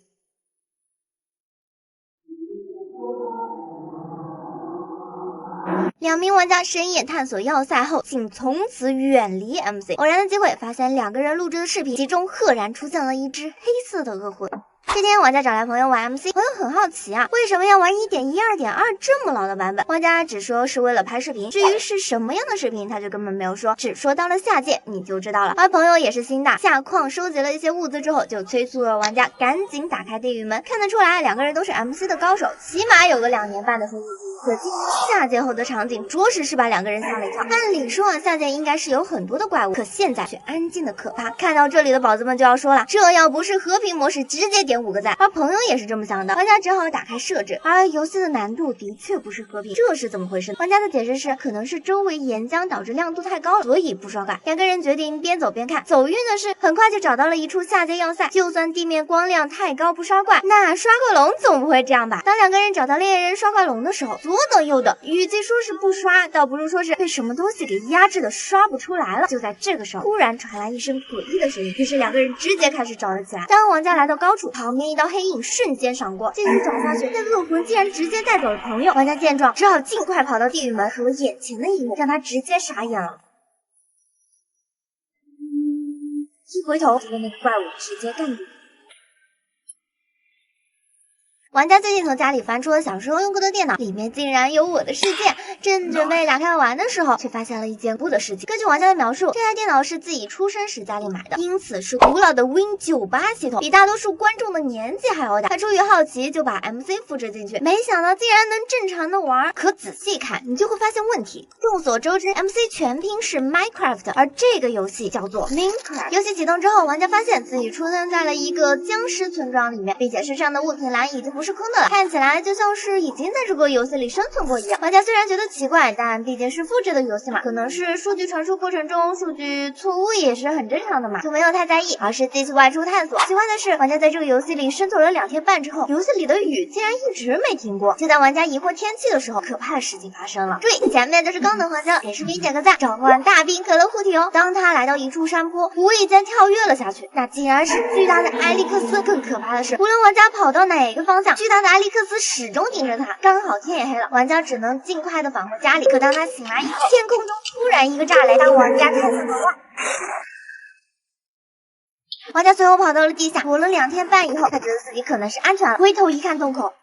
两名玩家深夜探索要塞后，竟从此远离 MC。偶然的机会发现两个人录制的视频，其中赫然出现了一只黑色的恶魂。这天，玩家找来朋友玩 MC， 朋友很好奇啊，为什么要玩 1.12.2 这么老的版本？玩家只说是为了拍视频，至于是什么样的视频，他就根本没有说，只说到了下界你就知道了。而朋友也是心大，下矿收集了一些物资之后，就催促了玩家赶紧打开地狱门。看得出来，两个人都是 MC 的高手，起码有个2年半的收集记录。可进入下界后的场景，着实是把两个人吓了一跳。按理说啊，下界应该是有很多的怪物，可现在却安静的可怕。看到这里的宝子们就要说了，这要不是和平模式，直接点5个赞。而朋友也是这么想的，玩家只好打开设置，而游戏的难度的确不是和平，这是怎么回事？玩家的解释是，可能是周围岩浆导致亮度太高了，所以不刷怪。两个人决定边走边看，走运的是很快就找到了一处下界要塞，就算地面光亮太高不刷怪，那刷怪龙总不会这样吧？当两个人找到猎人刷怪龙的时候，左等右等，与其说是不刷，倒不如说是被什么东西给压制的刷不出来了。就在这个时候，突然传来一声诡异的声音，于是两个人直接开始找了起来。当玩家来到高处，旁边一道黑影瞬间闪过，继续找下去，那恶魂竟然直接带走了朋友。玩家见状，只好尽快跑到地狱门，和眼前的一幕让他直接傻眼了。一回头，就被那个怪物直接干掉。玩家最近从家里翻出了小时候用过的电脑，里面竟然有我的世界。正准备打开玩的时候，却发现了一件不的事情。根据玩家的描述，这台电脑是自己出生时家里买的，因此是古老的 Win98 系统，比大多数观众的年纪还要大。他出于好奇就把 MC 复制进去，没想到竟然能正常的玩。可仔细看，你就会发现问题。众所周知 ，MC 全拼是 Minecraft， 而这个游戏叫做 Minecraft。游戏启动之后，玩家发现自己出生在了一个僵尸村庄里面，并且身上的物品栏已经不是空的了，看起来就像是已经在这个游戏里生存过一样。玩家虽然觉得奇怪，但毕竟是复制的游戏嘛，可能是数据传输过程中数据错误也是很正常的嘛，就没有太在意，而是继续外出探索。奇怪的是，玩家在这个游戏里生存了2天半之后，游戏里的雨竟然一直没停过。就在玩家疑惑天气的时候，可怕的事情发生了。注意，前面就是高能环境，给视频点个赞，召唤大兵可乐护体哦。当他来到一处山坡，无意间跳跃了下去，那竟然是巨大的埃利克斯。更可怕的是，无论玩家跑到哪个方向，巨大的埃利克斯始终盯着他。刚好天也黑了，玩家只能尽快的返回家里。可当他醒来以后，天空中突然一个炸雷，当玩家太想逃了。玩家随后跑到了地下，躲了2天半以后，他觉得自己可能是安全了，回头一看洞口。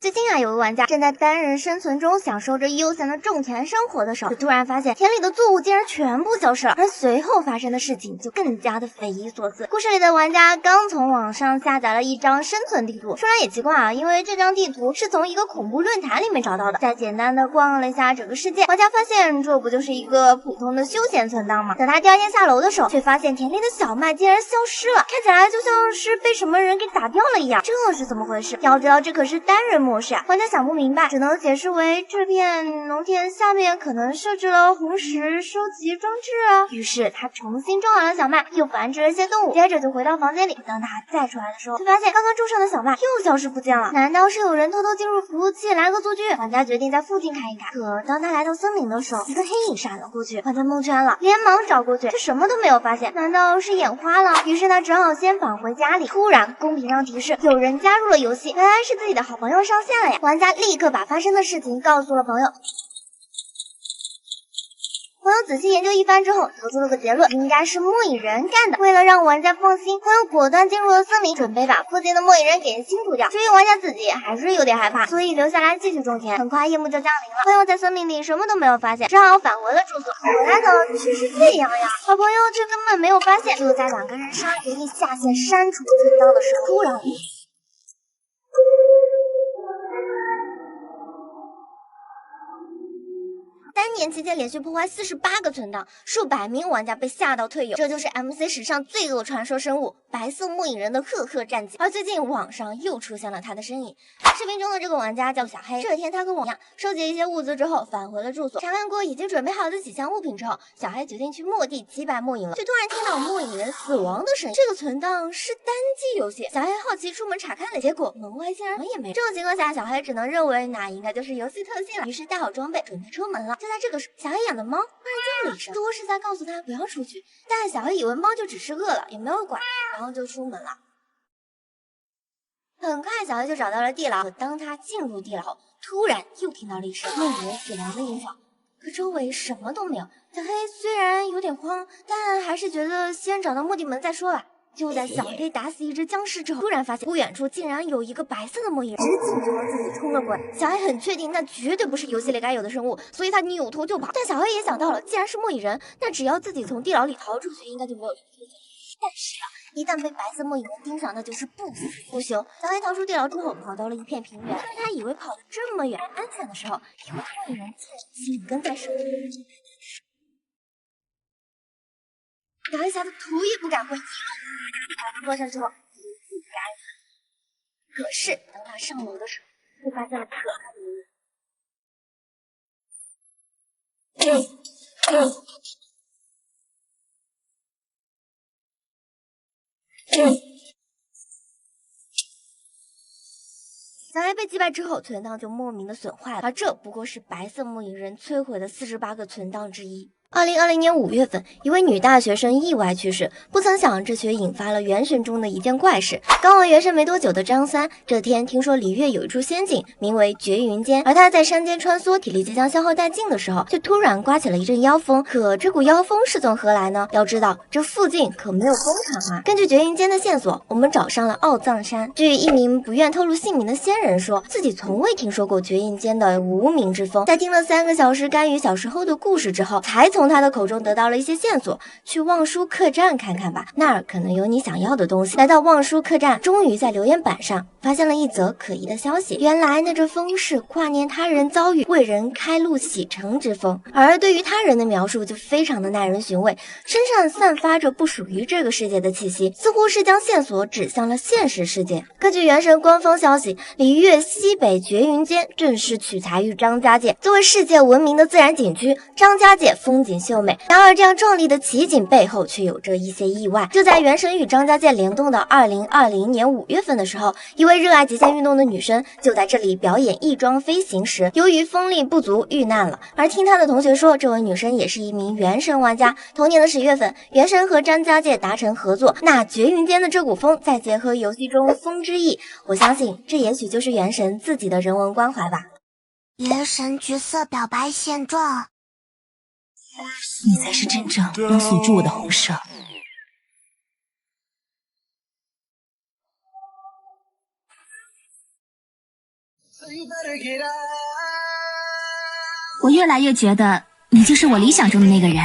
最近啊，有个玩家正在单人生存中享受着悠闲的种田生活的时候，就突然发现田里的作物竟然全部消失了，而随后发生的事情就更加的匪夷所思。故事里的玩家刚从网上下载了一张生存地图，说来也奇怪啊，因为这张地图是从一个恐怖论坛里面找到的。在简单的逛了一下整个世界，玩家发现这不就是一个普通的休闲存档吗？等他第二天下楼的时候，却发现田里的小麦竟然消失了，看起来就像是被什么人给打掉了一样。这是怎么回事？要知道这可是单人模式啊！玩家想不明白，只能解释为这片农田下面可能设置了红石收集装置啊。于是他重新种好了小麦，又繁殖了些动物，接着就回到房间里。当他再出来的时候，却发现刚刚种上的小麦又消失不见了。难道是有人偷偷进入服务器来恶作剧？玩家决定在附近看一看。可当他来到森林的时候，一个黑影闪了过去，玩家蒙圈了，连忙找过去，却什么都没有发现。难道是眼花了？于是他只好先返回家里。突然公屏上提示有人加入了游戏，原来是自己的好朋友上线了呀！玩家立刻把发生的事情告诉了朋友。朋友仔细研究一番之后，得出了个结论，应该是末影人干的。为了让玩家放心，朋友果断进入了森林，准备把附近的末影人给清除掉。至于玩家自己还是有点害怕，所以留下来继续种田。很快夜幕就降临了，朋友在森林里什么都没有发现，只好返回了住所。回来的却是这样呀，好朋友却根本没有发现。就在两个人商决定下线删除存档的时候，突然3年期间连续破坏48个存档，数百名玩家被吓到退游。这就是 MC 史上最恶传说生物白色末影人的赫赫战绩。而最近网上又出现了他的身影。视频中的这个玩家叫小黑，这天他和我一样收集一些物资之后返回了住所。查看过已经准备好的几项物品之后，小黑决定去末地击败末影了，却突然听到末影人死亡的声音。这个存档是单机游戏，小黑好奇出门查看了，结果门外竟然什么也没。这种情况下，小黑只能认为那应该就是游戏特性了，于是带好装备准备出门了。就在这个时候，小黑养的猫突然叫了一声，多是在告诉他不要出去，但小黑以为猫就只是饿了，也没有管，然后就出门了。很快小黑就找到了地牢，可当他进入地牢后，突然又听到了一声末影人死亡的音效，可周围什么都没有。小黑虽然有点慌，但还是觉得先找到目的门再说吧。就在小黑打死一只僵尸之后，突然发现不远处竟然有一个白色的末影人直径就往自己冲了过来。小黑很确定那绝对不是游戏里该有的生物，所以他扭头就跑。但小黑也想到了，既然是末影人，那只要自己从地牢里逃出去，应该就没有什么危险。但是一旦被白色末影人盯上，那就是不死不休。小黑逃出地牢之后，跑到了一片平原。当他以为跑得这么远安全的时候，一位末影人竟然紧跟在身后。小黑吓得头也不敢回，落下之后自己安全。可是当他上楼的时候，却发现了可怕的小黑被击败之后，存档就莫名的损坏了，而这不过是白色末影人摧毁的48个存档之一。2020年5月份，一位女大学生意外去世，不曾想这却引发了原神中的一件怪事。刚玩原神没多久的张三，这天听说璃月有一处仙境，名为绝云间，而他在山间穿梭，体力即将消耗殆尽的时候，就突然刮起了一阵妖风。可这股妖风是从何来呢？要知道，这附近可没有工厂啊。根据绝云间的线索，我们找上了奥藏山。据一名不愿透露姓名的仙人说，自己从未听说过绝云间的无名之风。在听了3个小时甘雨小时候的故事之后，才从他的口中得到了一些线索，去望舒客栈看看吧，那儿可能有你想要的东西。来到望舒客栈，终于在留言板上发现了一则可疑的消息，原来那这风是挂念他人遭遇，为人开路启程之风。而对于他人的描述就非常的耐人寻味，身上散发着不属于这个世界的气息，似乎是将线索指向了现实世界。根据原神官方消息，璃月西北绝云间正是取材于张家界，作为世界闻名的自然景区，张家界风景秀美。然而这样壮丽的奇景背后却有着一些意外。就在原神与张家界联动的2020年5月份的时候，一位热爱极限运动的女生就在这里表演翼装飞行时，由于风力不足遇难了。而听她的同学说，这位女生也是一名原神玩家。同年的10月份，原神和张家界达成合作，那绝云间的这股风再结合游戏中风之翼，我相信这也许就是原神自己的人文关怀吧。原神角色表白现状，你才是真正能锁住我的红蛇。我越来越觉得你就是我理想中的那个人。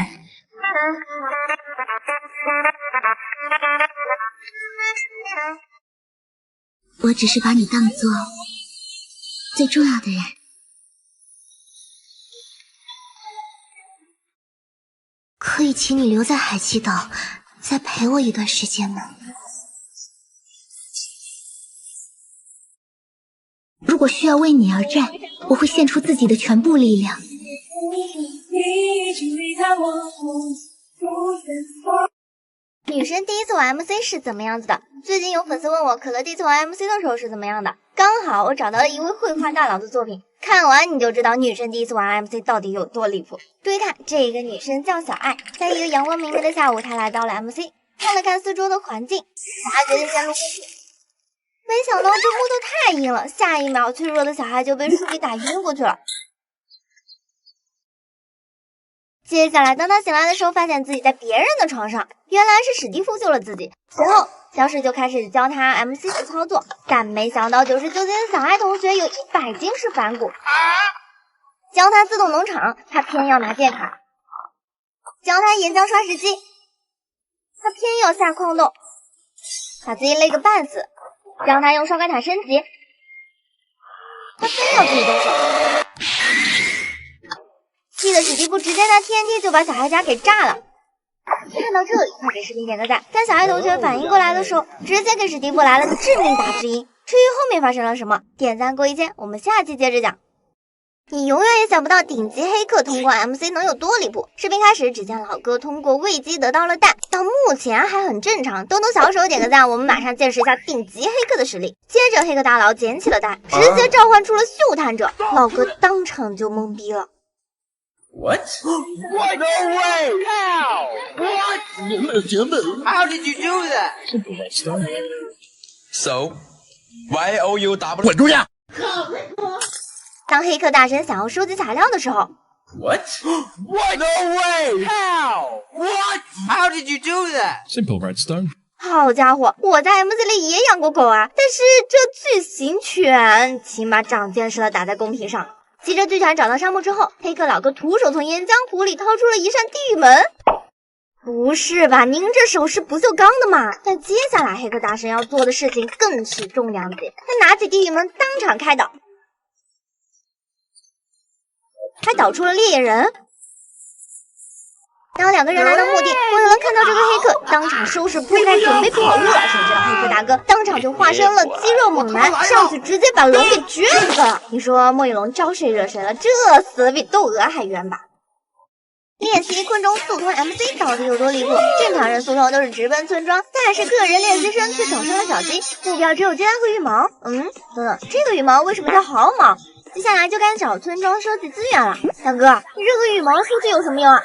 我只是把你当做最重要的人。可以请你留在海奇岛，再陪我一段时间吗？如果需要为你而战，我会献出自己的全部力量。女生第一次玩 MC 是怎么样子的？最近有粉丝问我，可乐第一次玩 MC 的时候是怎么样的？刚好我找到了一位绘画大佬的作品，看完你就知道女生第一次玩 MC 到底有多离谱。注意看，这个女生叫小爱，在一个阳光明媚的下午，她来到了 MC， 看了看四周的环境，她决定先录过去。没想到这木头太硬了，下一秒脆弱的小孩就被树给打晕过去了。接下来，当他醒来的时候，发现自己在别人的床上，原来是史蒂夫救了自己。随后，小史就开始教他 MC 的操作，但没想到99斤的小爱同学有100斤是反骨。教他自动农场，他偏要拿剑卡；教他岩浆刷石机，他偏要下矿洞，把自己累个半死；教他用烧开塔升级，他非要自己动手。气的史蒂夫直接拿 TNT 就把小孩家给炸了。看到这里，快给视频点个赞。在小爱同学反应过来的时候，直接给史蒂夫来了个致命打之音。至于后面发生了什么，点赞过1000，我们下期接着讲。你永远也想不到顶级黑客通过 MC 能有多离谱。视频开始，只见老哥通过喂鸡得到了蛋，到目前还很正常。动动小手点个赞，我们马上见识一下顶级黑客的实力。接着，黑客大佬捡起了蛋，直接召唤出了嗅探者，老哥当场就懵逼了。What? What? No way! How? What? How did you do that? Simple as that. So, why OUW? 滚出去！当黑客大神想要收集材料的时候 What? What? No way! How? What? How did you do that? Simple redstone. 好家伙，我在 MC 里也养过狗啊，但是这巨型犬起码长见识了，打在公屏上。骑着巨犬找到沙漠之后，黑客老哥徒手从岩浆湖里掏出了一扇地狱门。不是吧，您这手是不锈钢的吗？但接下来黑客大神要做的事情更是重量级，他拿起地狱门当场开导，还导出了烈焰人。当两个人来到墓地，莫有人看到这个黑客，当场收拾铺盖准备跑路了，谁知道黑客大哥当场就化身了肌肉猛男，上去直接把龙给撅死了。你说莫有龙招谁惹谁了？这死的比窦娥还冤吧？练习困中速通 MC 到底有多离谱？正常人速通都是直奔村庄，但是个人练习生却找上了小鸡，目标只有鸡蛋和羽毛。等等，这个羽毛为什么叫毫毛？接下来就该找村庄收集资源了。大哥，你这个羽毛数据有什么用啊？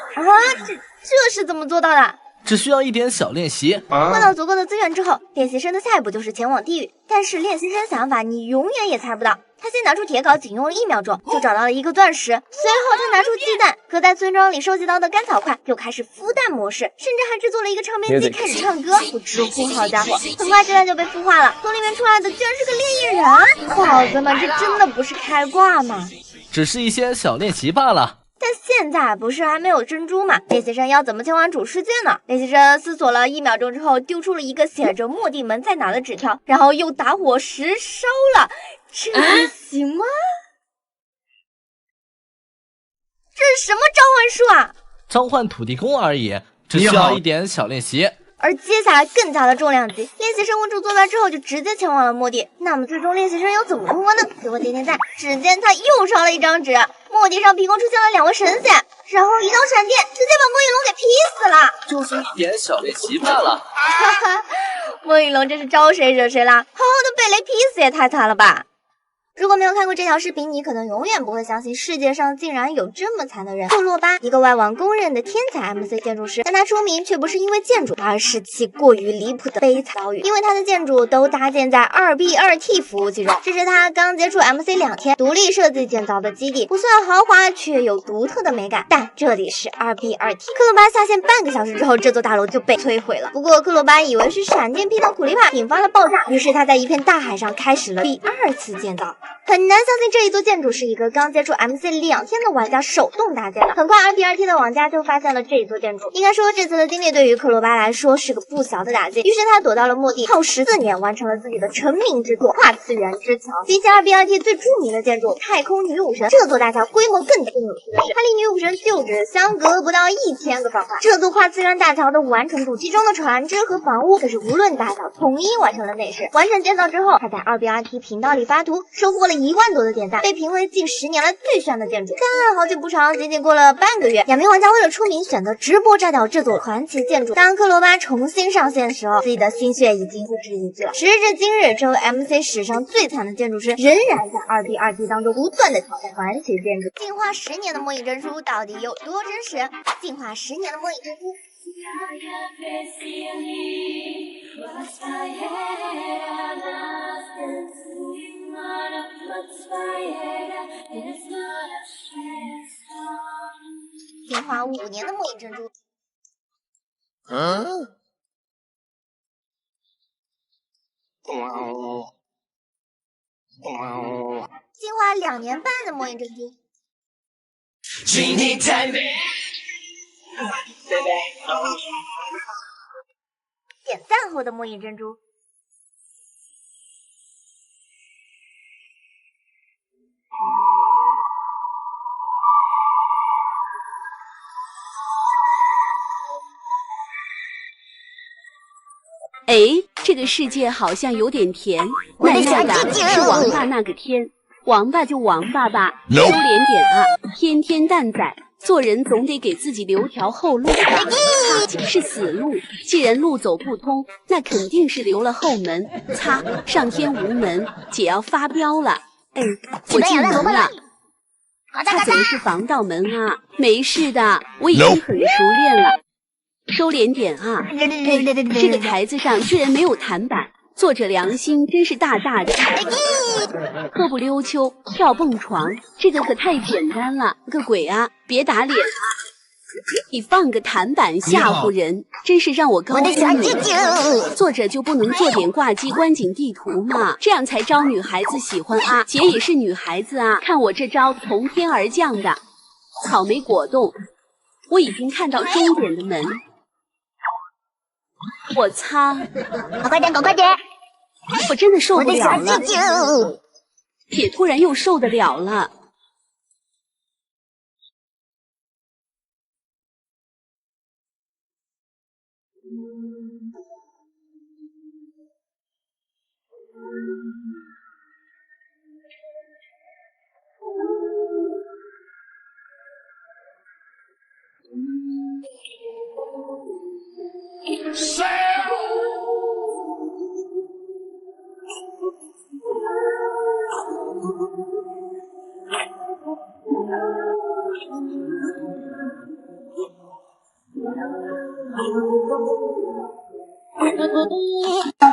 这是怎么做到的？只需要一点小练习。获到足够的资源之后，练习生的下一步就是前往地狱。但是练习生想法你永远也猜不到。他先拿出铁镐，仅用了1秒钟就找到了一个钻石。随后他拿出鸡蛋和在村庄里收集到的干草块，就开始孵蛋模式，甚至还制作了一个唱片机开始唱歌。我直呼好家伙，很快鸡蛋就被孵化了，从里面出来的居然是个烈焰人！宝子们，这真的不是开挂吗？只是一些小练习罢了。但现在不是还没有珍珠吗？练习生要怎么前往主世界呢？练习生思索了1秒钟之后，丢出了一个写着墓地门在哪的纸条，然后又打火石烧了。这行吗？这是什么召唤术啊？召唤土地公而已，只需要一点小练习。而接下来更加的重量级，练习生问出坐标之后就直接前往了墓地。那么最终练习生要怎么通关呢？给我点点赞。只见他又烧了一张纸，墓地上凭空出现了2位神仙，然后一道闪电直接把莫雨龙给劈死了。就是一点小练习罢了。哈哈，莫雨龙这是招谁惹谁啦？好好的被雷劈死也太惨了吧！如果没有看过这条视频，你可能永远不会相信世界上竟然有这么惨的人。库洛巴，一个外网公认的天才 MC 建筑师，但他出名却不是因为建筑，而是其过于离谱的悲惨遭遇。因为他的建筑都搭建在2B2T 服务器中，这是他刚接触 MC 2天独立设计建造的基地，不算豪华，却有独特的美感。但这里是2B2T，克洛巴下线半个小时之后，这座大楼就被摧毁了。不过克洛巴以为是闪电劈到苦力怕，引发了爆炸，于是他在一片大海上开始了第2次建造。很难相信这一座建筑是一个刚接触 MC 2天的玩家手动搭建的。很快 RBRT 的玩家就发现了这一座建筑。应该说这次的经历对于克罗巴来说是个不小的打击，于是他躲到了墓地，耗14年完成了自己的成名之作《跨次元之桥》。比起 RBRT 最著名的建筑太空女武神，这座大桥规模更大。更有趣的是，它离女武神就只相隔不到1000个方块。这座跨次元大桥的完成度，其中的船只和房屋可是无论大小统一完成了内饰。完成建造之后，他在 RBRT 频道里发图，收获了1万多的点赞，被评为近10年来最炫的建筑。但好景不长，仅仅过了半个月，2名玩家为了出名，选择直播炸掉这座传奇建筑。当克罗巴重新上线的时候，自己的心血已经不值一掷了。时至今日，这位 MC 史上最惨的建筑师仍然在 RBRT 当中不断的挑战传奇建筑。进化10年的末影珍珠到底有多真实？进化10年的末影珍珠。进化5年的末影珍珠。进化2年半的末影珍珠。点赞后的末影珍珠。哎，这个世界好像有点甜。那个是王八那个天，王八就王八吧，收敛点啊！天天蛋仔，做人总得给自己留条后路吧。是死路，既然路走不通，那肯定是留了后门。擦，上天无门，姐要发飙了。哎，我进门了。它怎么是防盗门啊？没事的，我已经很熟练了。收敛点啊！这个台子上居然没有弹板，作者良心真是大大的。喝不溜秋，跳蹦床，这个可太简单了。个鬼啊！别打脸啊！你放个弹板吓唬人，真是让我高兴了。作者就不能做点挂机观景地图吗？这样才招女孩子喜欢啊！姐也是女孩子啊，看我这招从天而降的草莓果冻，我已经看到终点的门。我擦！快点，快点！我真的受不了了。姐突然又受得了了。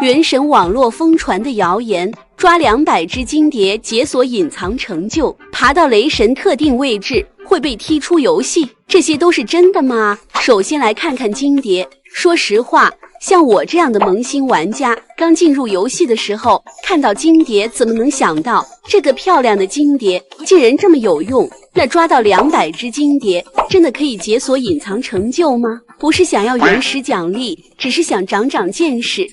原神网络疯传的谣言，抓200只金蝶解锁隐藏成就，爬到雷神特定位置会被踢出游戏，这些都是真的吗？首先来看看金蝶。说实话，像我这样的萌新玩家，刚进入游戏的时候看到金蝶，怎么能想到这个漂亮的金蝶竟然这么有用？那抓到200只金蝶，真的可以解锁隐藏成就吗？不是想要原始奖励，只是想长长见识。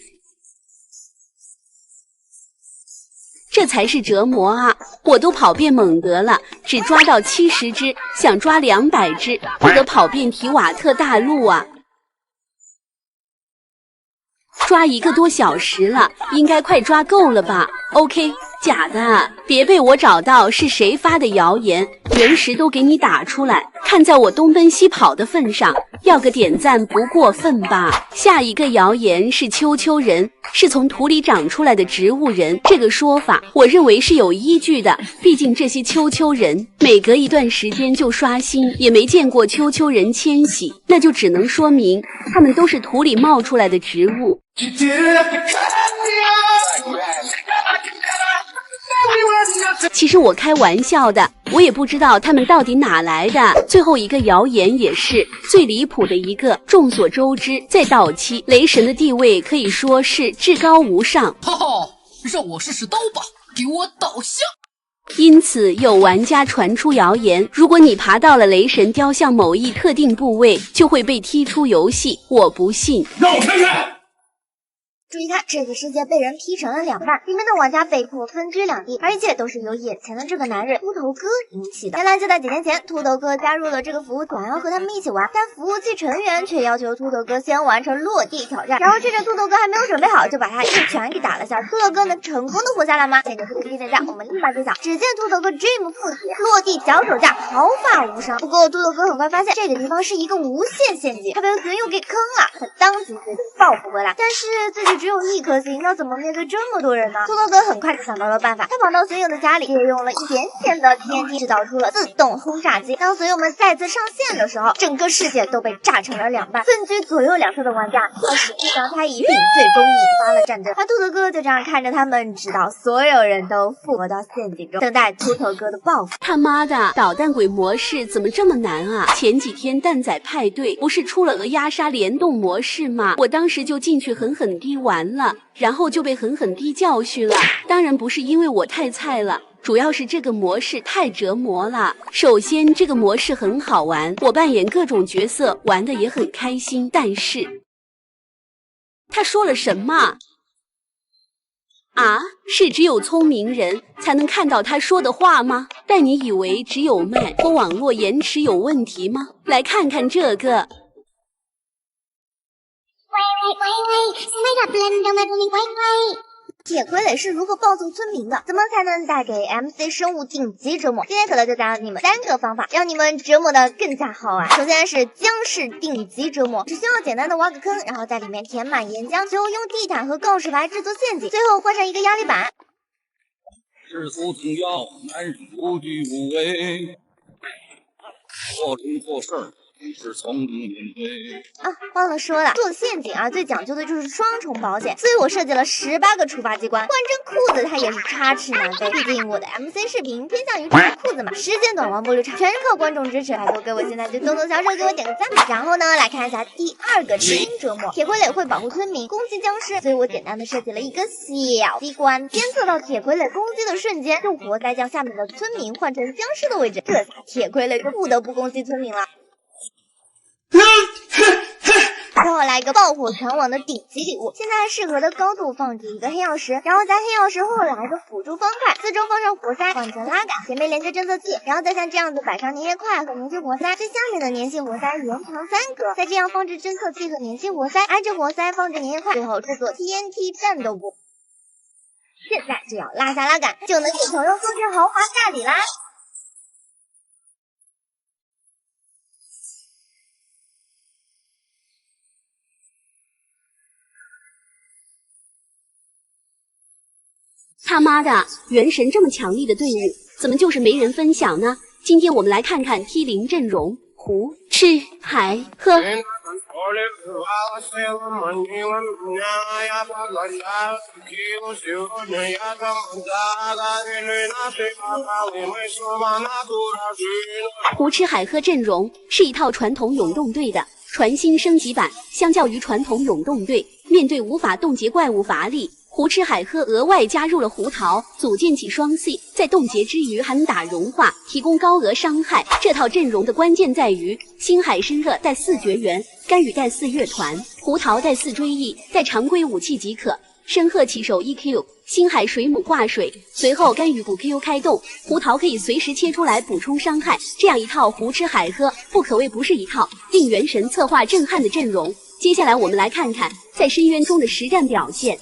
这才是折磨啊！我都跑遍蒙德了，只抓到70只，想抓200只，不得跑遍提瓦特大陆啊！抓1个多小时了，应该快抓够了吧 ？OK， 假的，别被我找到是谁发的谣言，原石都给你打出来。看在我东奔西跑的份上，要个点赞不过分吧？下一个谣言是丘丘人，是从土里长出来的植物人，这个说法我认为是有依据的。毕竟这些丘丘人每隔一段时间就刷新，也没见过丘丘人迁徙，那就只能说明他们都是土里冒出来的植物。其实我开玩笑的，我也不知道他们到底哪来的。最后一个谣言也是最离谱的一个。众所周知，在早期雷神的地位可以说是至高无上。哈哈，让我试试刀吧，给我倒下！因此，有玩家传出谣言，如果你爬到了雷神雕像某一特定部位，就会被踢出游戏。我不信。让我看看。注意看，这个世界被人劈成了两半，里面的玩家被迫分居两地，而一切都是由眼前的这个男人秃头哥引起的。原来就在几天前，秃头哥加入了这个服务团，要和他们一起玩，但服务器成员却要求秃头哥先完成落地挑战，然后趁着秃头哥还没有准备好，就把他一拳给打了下。秃头哥能成功的活下来吗？现在这个地点战，我们立马揭晓。只见秃头哥 Dream 附体，落地脚手架，毫发无伤。不过秃头哥很快发现这个地方是一个无限陷阱，他被损友给坑了，他当即决定报复回来，但是自己只有1颗星，要怎么面对这么多人呢？秃头哥很快就想到了办法，他跑到损友的家里，借用了一点点的 TNT 制造出了自动轰炸机。当损友们再次上线的时候，整个世界都被炸成了两半，分居左右两侧的玩家，而实际上他以领最终引发了战争。而秃头哥就这样看着他们，直到所有人都复活到陷阱中，等待秃头哥的报复。他妈的，捣蛋鬼模式怎么这么难啊？前几天蛋仔派对不是出了个压杀联动模式吗？我当时就进去狠狠地玩了，然后就被狠狠地教训了。当然不是因为我太菜了，主要是这个模式太折磨了。首先这个模式很好玩，我扮演各种角色，玩得也很开心。但是他说了什么啊？是只有聪明人才能看到他说的话吗？但你以为只有麦或网络延迟有问题吗？来看看这个。铁傀儡是如何暴揍村民的？怎么才能带给 MC 生物顶级折磨？今天可乐就教你们3个方法，让你们折磨的更加好玩。首先是僵尸顶级折磨，只需要简单的挖个坑，然后在里面填满岩浆，就用地毯和告示牌制作陷阱，最后换上一个压力板。世俗重要，男人不惧无为，做人做事是从容面对啊，忘了说了，做陷阱啊，最讲究的就是双重保险，所以我设计了18个触发机关。换成裤子，它也是插翅难飞，毕竟我的 MC 视频偏向于穿裤子嘛，时间短，完播率差，全靠观众支持。拜托各位现在就动动小手给我点个赞吧。然后呢，来看一下第2个知音折磨，铁傀儡会保护村民，攻击僵尸，所以我简单的设计了一个小机关，监测到铁傀儡攻击的瞬间，用活塞将下面的村民换成僵尸的位置，这下铁傀儡就不得不攻击村民了。最后来一个爆火全网的顶级礼物，现在适合的高度放置一个黑曜石，然后在黑曜石后来个辅助方块，四周放上活塞换成拉杆，前面连接侦测器，然后再像这样子摆上粘液块和粘性活塞，最下面的粘性活塞延长3格，再这样放置侦测器和粘性活塞，挨着活塞放置粘液块，最后制作 TNT 战斗部。现在只要拉下拉杆，就能给朋友送去豪华大礼啦！他妈的，原神这么强力的队伍，怎么就是没人分享呢？今天我们来看看 T0阵容：胡、吃、海、喝。胡吃海喝阵容是一套传统永动队的传新升级版，相较于传统永动队，面对无法冻结怪物乏力。胡吃海喝额外加入了胡桃，组建起双系，在冻结之余还能打融化，提供高额伤害。这套阵容的关键在于星海深热带4绝缘，甘雨带4乐团，胡桃带4追忆，带常规武器即可。深鹤起手 EQ， 星海水母挂水，随后甘雨补 Q 开动，胡桃可以随时切出来补充伤害。这样一套胡吃海喝，不可谓不是一套令原神策划震撼的阵容。接下来我们来看看在深渊中的实战表现。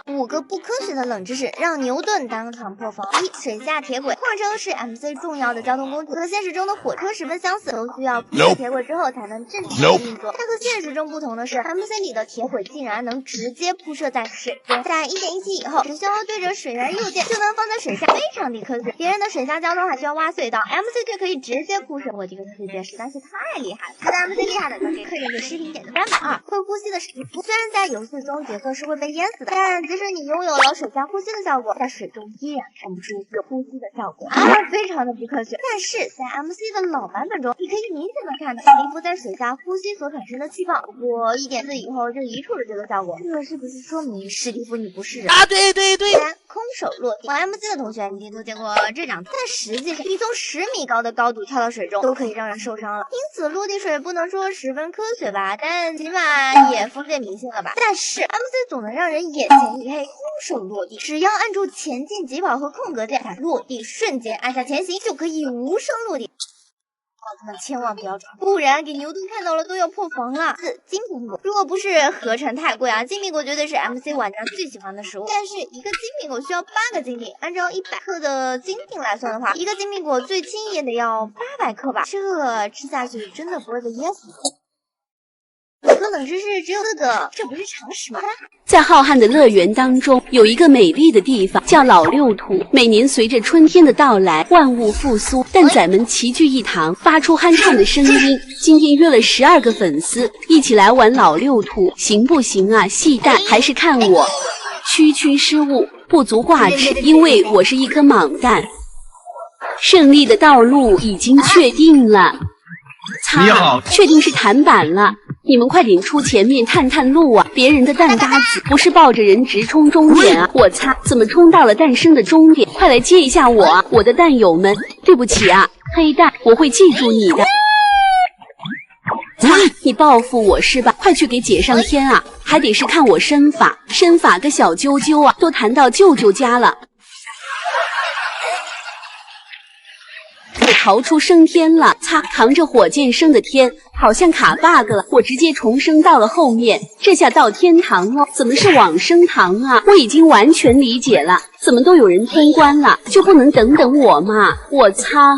5个不科学的冷知识，让牛顿当场破防。1. 水下铁轨，矿车是 MC 重要的交通工具，和现实中的火车十分相似，都需要铺设铁轨之后才能正常运作。它和现实中不同的是 ，MC 里的铁轨竟然能直接铺设在水中，在 1.17 以后，只需要对着水源右键就能放在水下，非常的科学。别人的水下交通还需要挖隧道，MC 却可以直接铺设，我这个世界实在是太厉害了。觉得 MC 厉害的就给客人的视频点个赞吧。2. 会呼吸的史蒂夫，虽然在游戏中角色是会被淹死的，但只即使你拥有了水下呼吸的效果，在水中依然看不出一个呼吸的效果，非常的不科学。但是在 MC 的老版本中，你可以明显的看到史蒂夫在水下呼吸所产生的气泡。不过1.4以后就移除了这个效果，这是不是说明史蒂夫你不是人啊？对对对。3. 空手落地。玩 MC 的同学一定都见过这张图，但实际上你从10米高的高度跳到水中都可以让人受伤了，因此落地水不能说十分科学吧，但起码也封建迷信了吧。但是 MC 总能让人眼前一黑，空手落地，只要按住前进疾跑和空格键，在落地瞬间按下前行就可以无声落地。宝子们千万不要闯，不然给牛顿看到了都要破防了。4. 金苹果，如果不是合成太贵啊，金苹果绝对是 MC 玩家最喜欢的食物。但是一个金苹果需要8个金锭，按照100克的金锭来算的话，一个金苹果最轻也得要800克吧，这吃下去真的不会被噎死。可冷知识只有4个，这不是常识吗？在浩瀚的乐园当中，有一个美丽的地方叫老六土。每年随着春天的到来，万物复苏，蛋仔们齐聚一堂，发出酣畅的声音。今天约了12个粉丝，一起来玩老六土，行不行啊？细蛋还是看我。区区失误，不足挂齿，因为我是一颗莽蛋。胜利的道路已经确定了。你好，确定是弹板了。你们快点出前面探探路啊！别人的蛋搭子不是抱着人直冲终点啊！我擦，怎么冲到了诞生的终点？快来接一下我啊！我的蛋友们，对不起啊，黑蛋，我会记住你的。擦，你报复我是吧？快去给姐上天啊！还得是看我身法，身法个小啾啾啊，都弹到舅舅家了。我逃出升天了，擦！扛着火箭升的天，好像卡 bug 了，我直接重生到了后面，这下到天堂了，怎么是往生堂啊？我已经完全理解了，怎么都有人通关了，就不能等等我嘛？我擦！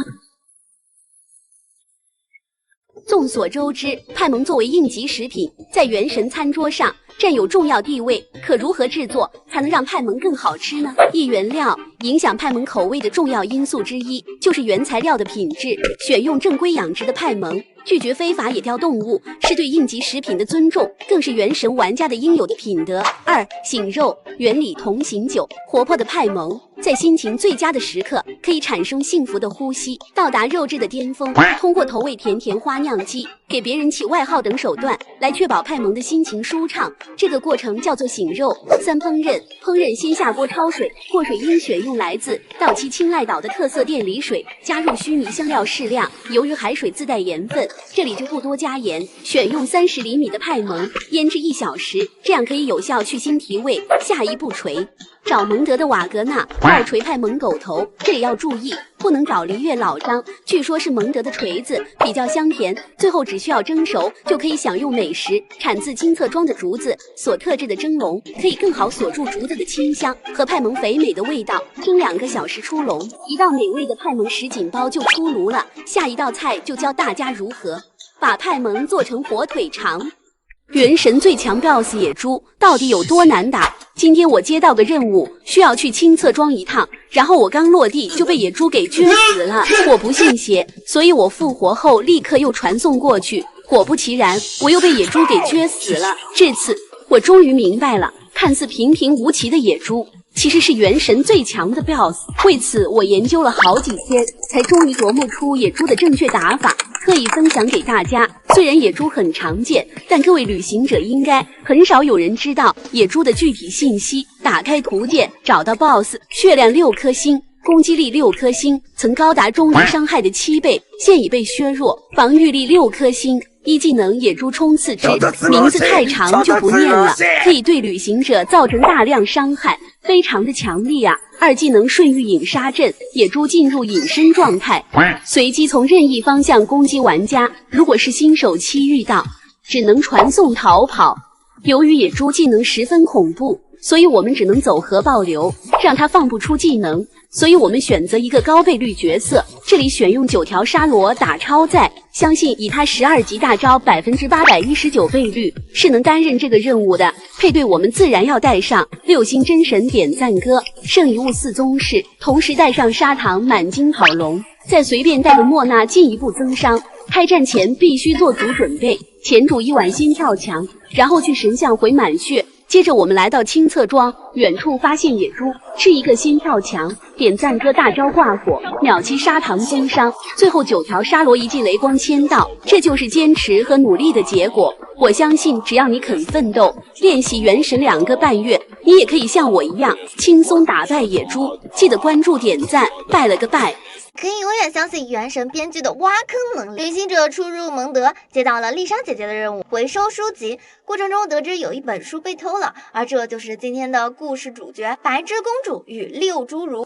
众所周知，派蒙作为应急食品，在原神餐桌上占有重要地位。可如何制作才能让派蒙更好吃呢？一原料影响派蒙口味的重要因素之一，就是原材料的品质。选用正规养殖的派蒙，拒绝非法野钓动物，是对应急食品的尊重，更是原神玩家的应有的品德。2. 醒肉，原理同醒酒。活泼的派蒙在心情最佳的时刻，可以产生幸福的呼吸，到达肉质的巅峰。通过投喂甜甜花酿鸡，给别人起外号等手段，来确保派蒙的心情舒畅。这个过程叫做醒肉。3. 烹饪，烹饪先下锅焯水，过水应选用来自道期青睐岛的特色店里水，加入须弥香料适量。由于海水自带盐分，这里就不多加盐。选用30厘米的派蒙，腌制1小时，这样可以有效去腥提味。下一步锤。找蒙德的瓦格纳，要锤派蒙狗头，这里要注意，不能找璃月老张，据说是蒙德的锤子，比较香甜，最后只需要蒸熟就可以享用美食。产自金策庄的竹子所特制的蒸笼，可以更好锁住竹子的清香和派蒙肥美的味道。蒸2个小时出笼，一道美味的派蒙什锦包就出炉了。下一道菜就教大家如何把派蒙做成火腿肠。原神最强 BOSS 野猪到底有多难打？今天我接到个任务，需要去青策庄一趟，然后我刚落地就被野猪给撅死了。我不信邪，所以我复活后立刻又传送过去，果不其然，我又被野猪给撅死了。这次我终于明白了，看似平平无奇的野猪，其实是原神最强的 BOSS。为此我研究了好几天，才终于琢磨出野猪的正确打法，特意分享给大家。虽然野猪很常见，但各位旅行者应该很少有人知道野猪的具体信息。打开图鉴，找到 BOSS， 血量6颗星，攻击力6颗星，曾高达中离伤害的7倍，现已被削弱，防御力6颗星。一技能野猪冲刺之，名字太长就不念了，可以对旅行者造成大量伤害，非常的强力啊。2技能瞬域隐杀阵，野猪进入隐身状态，随机从任意方向攻击玩家，如果是新手期遇到，只能传送逃跑。由于野猪技能十分恐怖，所以我们只能走核爆流，让他放不出技能。所以我们选择一个高倍率角色，这里选用9条沙罗打超载，相信以他12级大招819%倍率是能担任这个任务的。配对我们自然要带上6星真神点赞歌、圣遗物4宗室，同时带上砂糖满金跑龙，再随便带个莫娜进一步增伤。开战前必须做足准备，前主1晚先跳墙，然后去神像回满血，接着我们来到青侧庄，远处发现野猪，吃一个心跳墙，点赞歌大招挂火，秒击砂糖增伤，最后9条沙罗一记雷光签到，这就是坚持和努力的结果。我相信只要你肯奋斗，练习原神2个半月，你也可以像我一样轻松打败野猪。记得关注点赞，拜了个拜。可以永远相信原神编剧的挖坑能力。旅行者出入蒙德，接到了丽莎姐姐的任务，回收书籍。过程中得知有一本书被偷了，而这就是今天的故事主角——白之公主与六侏儒。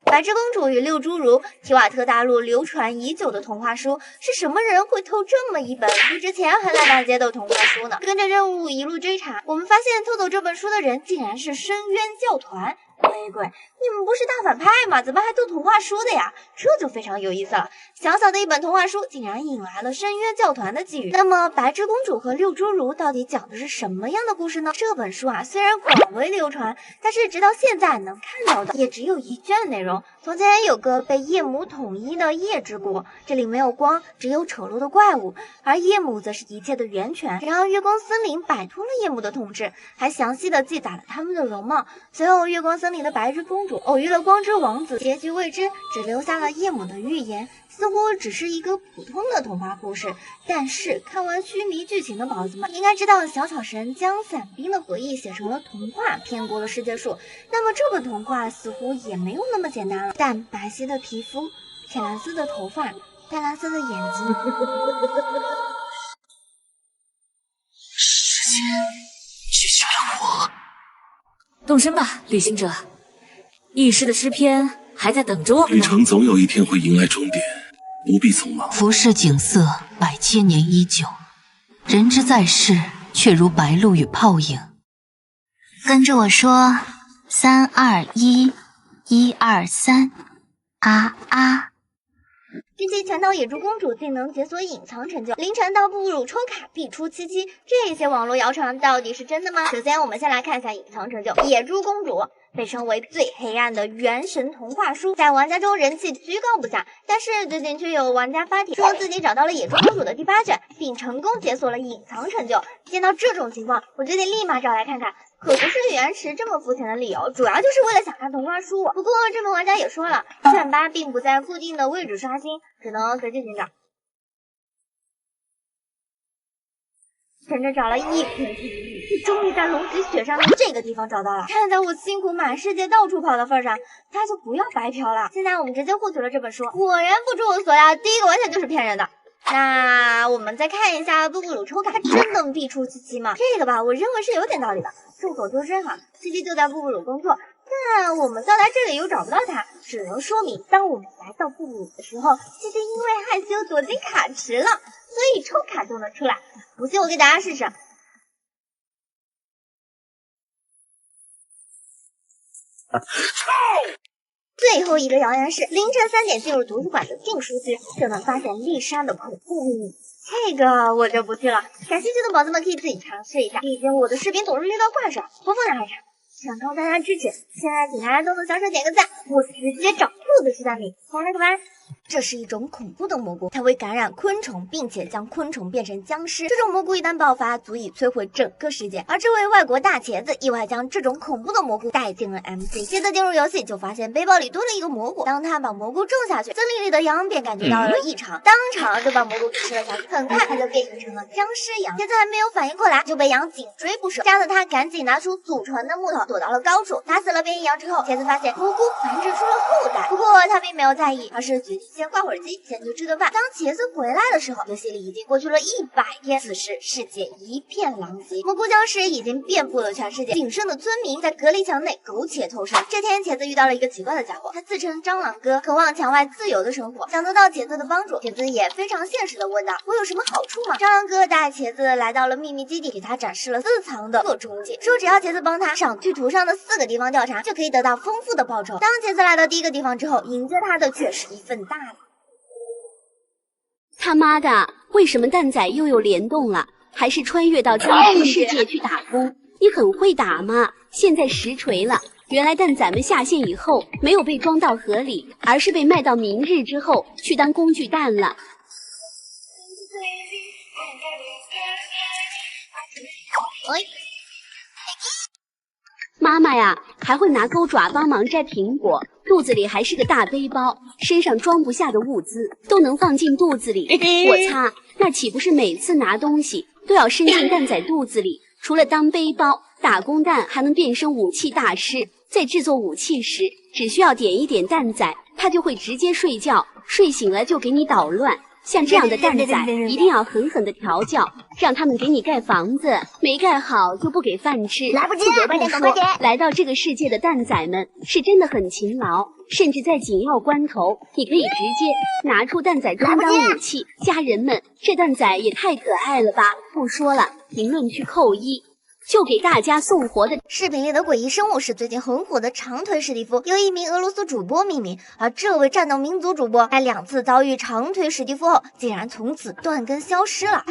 白之公主与六侏儒，提瓦特大陆流传已久的童话书，是什么人会偷这么一本比之前还烂大街的童话书呢？跟着任务一路追查，我们发现偷走这本书的人竟然是深渊教团。鬼，你们不是大反派吗？怎么还偷童话书的呀？这就非常有意思了。小小的一本童话书，竟然引来了深渊教团的觊觎。那么，白之公主和六侏儒到底讲的是什么样的故事呢？这本书啊，虽然广为流传，但是直到现在能看到的也只有1卷内容。从前有个被夜母统一的夜之国，这里没有光，只有丑陋的怪物，而夜母则是一切的源泉。然后月光森林摆脱了夜母的统治，还详细的记载了他们的容貌。随后，月光森林的白之公主偶遇了光之王子，结局未知，只留下了夜母的预言，似乎只是一个普通的童话故事。但是看完须弥剧情的宝子们应该知道，小草神将伞兵的回忆写成了童话，骗过了世界树。那么这本童话似乎也没有那么简单了。淡白皙的皮肤，浅蓝色的头发，淡蓝色的眼睛。时间继续让我动身吧，旅行者。易师的诗篇还在等着我们呢。旅程总有一天会迎来终点，不必匆忙。浮世景色百千年依旧，人之在世却如白鹭与泡影。跟着我说，3、2、1，1、2、3，啊啊！近期全岛野猪公主竟能解锁隐藏成就，凌晨到布鲁抽卡必出77，这些网络谣传到底是真的吗？首先我们先来看一下隐藏成就，野猪公主被称为最黑暗的原神童话书，在玩家中人气居高不下。但是最近却有玩家发帖说自己找到了野猪公主的第8卷，并成功解锁了隐藏成就。见到这种情况，我决定立马找来看看。可不是原石这么肤浅的理由，主要就是为了想看童话书。不过这名玩家也说了，卷8并不在固定的位置刷新，只能随机寻找。整整找了1片终于在龙脊雪上的这个地方找到了。看在我辛苦满世界到处跑的份上，他就不要白嫖了。现在我们直接获取了这本书，果然不出我所料，第一个完全就是骗人的。那我们再看一下布布鲁抽卡，他真能必出77吗？这个吧，我认为是有点道理的。众所周知哈，77就在布布鲁工作，但我们到达这里又找不到他，只能说明当我们来到布布鲁的时候，77因为害羞躲进卡池了，所以抽卡就能出来。不信我给大家试试。最后一个谣言是凌晨3点进入图书馆的禁书区，就能发现丽莎的恐怖秘密。这个我就不去了，感兴趣的宝子们可以自己尝试一下，毕竟我的视频总是列到挂上，播放量还差。想靠大家支持，现在请大家动动小手点个赞，我直接找兔子去当你，来个拜。这是一种恐怖的蘑菇，它会感染昆虫，并且将昆虫变成僵尸。这种蘑菇一旦爆发，足以摧毁整个世界。而这位外国大茄子意外将这种恐怖的蘑菇带进了 MC。接着进入游戏，就发现背包里多了一个蘑菇。当他把蘑菇种下去，森林里的羊便感觉到了异常，当场就把蘑菇给吃了下去。很快，他就变异成了僵尸羊。茄子还没有反应过来，就被羊紧追不舍。吓得他赶紧拿出祖传的木头，躲到了高处。打死了变异羊之后，茄子发现蘑菇繁殖出了后代。不过他并没有在意，而是决定先挂会儿机，先去吃顿饭。当茄子回来的时候，游戏里已经过去了100天，此时世界一片狼藉，蘑菇僵尸已经遍布了全世界，仅剩的村民在隔离墙内苟且偷生。这天，茄子遇到了一个奇怪的家伙，他自称蟑螂哥，渴望墙外自由的生活，想得到茄子的帮助。茄子也非常现实的问道：“我有什么好处吗？”蟑螂哥带茄子来到了秘密基地，给他展示了私藏的各种武器，说只要茄子帮他上去图上的4个地方调查，就可以得到丰富的报酬。当茄子来到第1个地方之后，迎接他的却是一份大礼。他妈的，为什么蛋仔又有联动了？还是穿越到僵尸世界去打工？你很会打吗？现在实锤了，原来蛋仔们下线以后没有被装到河里，而是被卖到明日之后去当工具蛋了。妈妈呀，还会拿钩爪帮忙摘苹果，肚子里还是个大背包，身上装不下的物资都能放进肚子里。我擦，那岂不是每次拿东西都要伸进蛋仔肚子里？除了当背包，打工蛋还能变身武器大师。在制作武器时，只需要点一点蛋仔，它就会直接睡觉，睡醒了就给你捣乱。像这样的蛋仔一定要狠狠的调教，让他们给你盖房子，没盖好就不给饭吃。来不及，不得不说，来到这个世界的蛋仔们是真的很勤劳，甚至在紧要关头，你可以直接拿出蛋仔充当武器。家人们，这蛋仔也太可爱了吧！不说了，评论区扣1。就给大家送活的。视频里的诡异生物是最近很火的长腿史蒂夫，由一名俄罗斯主播命名。而这位战斗民族主播，在2次遭遇长腿史蒂夫后，竟然从此断根消失了。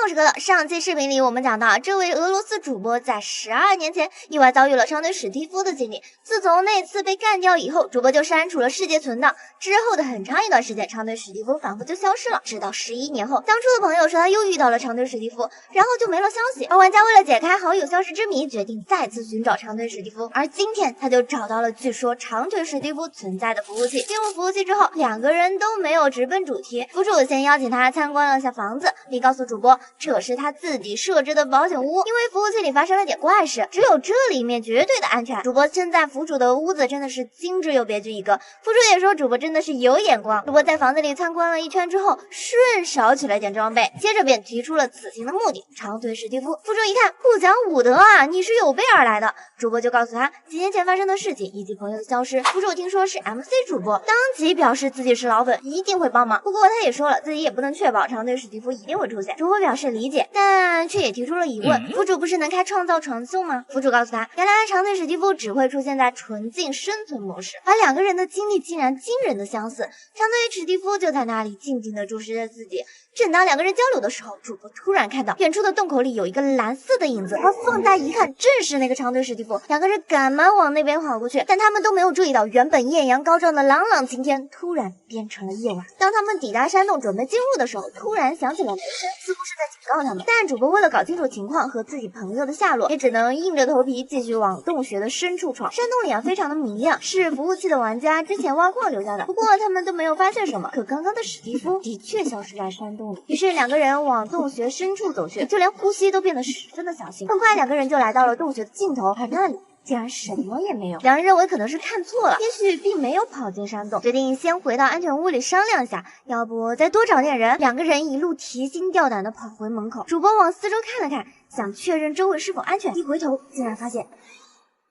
我是可乐。上期视频里我们讲到，这位俄罗斯主播在12年前意外遭遇了长腿史蒂夫的经历。自从那次被干掉以后，主播就删除了世界存档。之后的很长一段时间，长腿史蒂夫仿佛就消失了。直到11年后，当初的朋友说他又遇到了长腿史蒂夫，然后就没了消息。而玩家为了解开好友消失之谜，决定再次寻找长腿史蒂夫。而今天他就找到了据说长腿史蒂夫存在的服务器。进入服务器之后，2个人都没有直奔主题。服主先邀请他参观了下房子，并告诉主播这是他自己设置的保险屋，因为服务器里发生了点怪事，只有这里面绝对的安全。主播称赞服主的屋子真的是精致又别具一格，服主也说主播真的是有眼光。主播在房子里参观了一圈之后，顺手取了点装备，接着便提出了此行的目的。长腿史蒂夫，服主一看不讲武德啊，你是有备而来的。主播就告诉他几年前发生的事情以及朋友的消失。服主听说是 MC 主播，当即表示自己是老粉，一定会帮忙。不过他也说了自己也不能确保长腿史蒂夫一定会出现。主播表示理解，但却也提出了疑问，服主不是能开创造传送吗？服主告诉他，原来长腿史蒂夫只会出现在纯净生存模式，而2个人的经历竟然惊人的相似。长腿史蒂夫就在那里静静的注视着自己。正当2个人交流的时候，主播突然看到远处的洞口里有一个蓝色的影子，而放大一看，正是那个长腿史蒂夫。2个人赶忙往那边跑过去，但他们都没有注意到，原本艳阳高照的朗朗晴天突然变成了夜晚。当他们抵达山洞准备进入的时候，突然响起了雷声，似乎是在警告他们。但主播为了搞清楚情况和自己朋友的下落，也只能硬着头皮继续往洞穴的深处闯。山洞里非常的明亮，是服务器的玩家之前挖矿留下的，不过他们都没有发现什么。可刚刚的史蒂夫的确消失在山洞里，于是2个人往洞穴深处走去，就连呼吸都变得十分的小心。很快2个人就来到了洞穴的尽头，而那里竟然什么也没有。2人认为可能是看错了，也许并没有跑进山洞，决定先回到安全屋里商量一下，要不再多找点人。2个人一路提心吊胆的跑回门口，主播往四周看了看，想确认周围是否安全。一回头竟然发现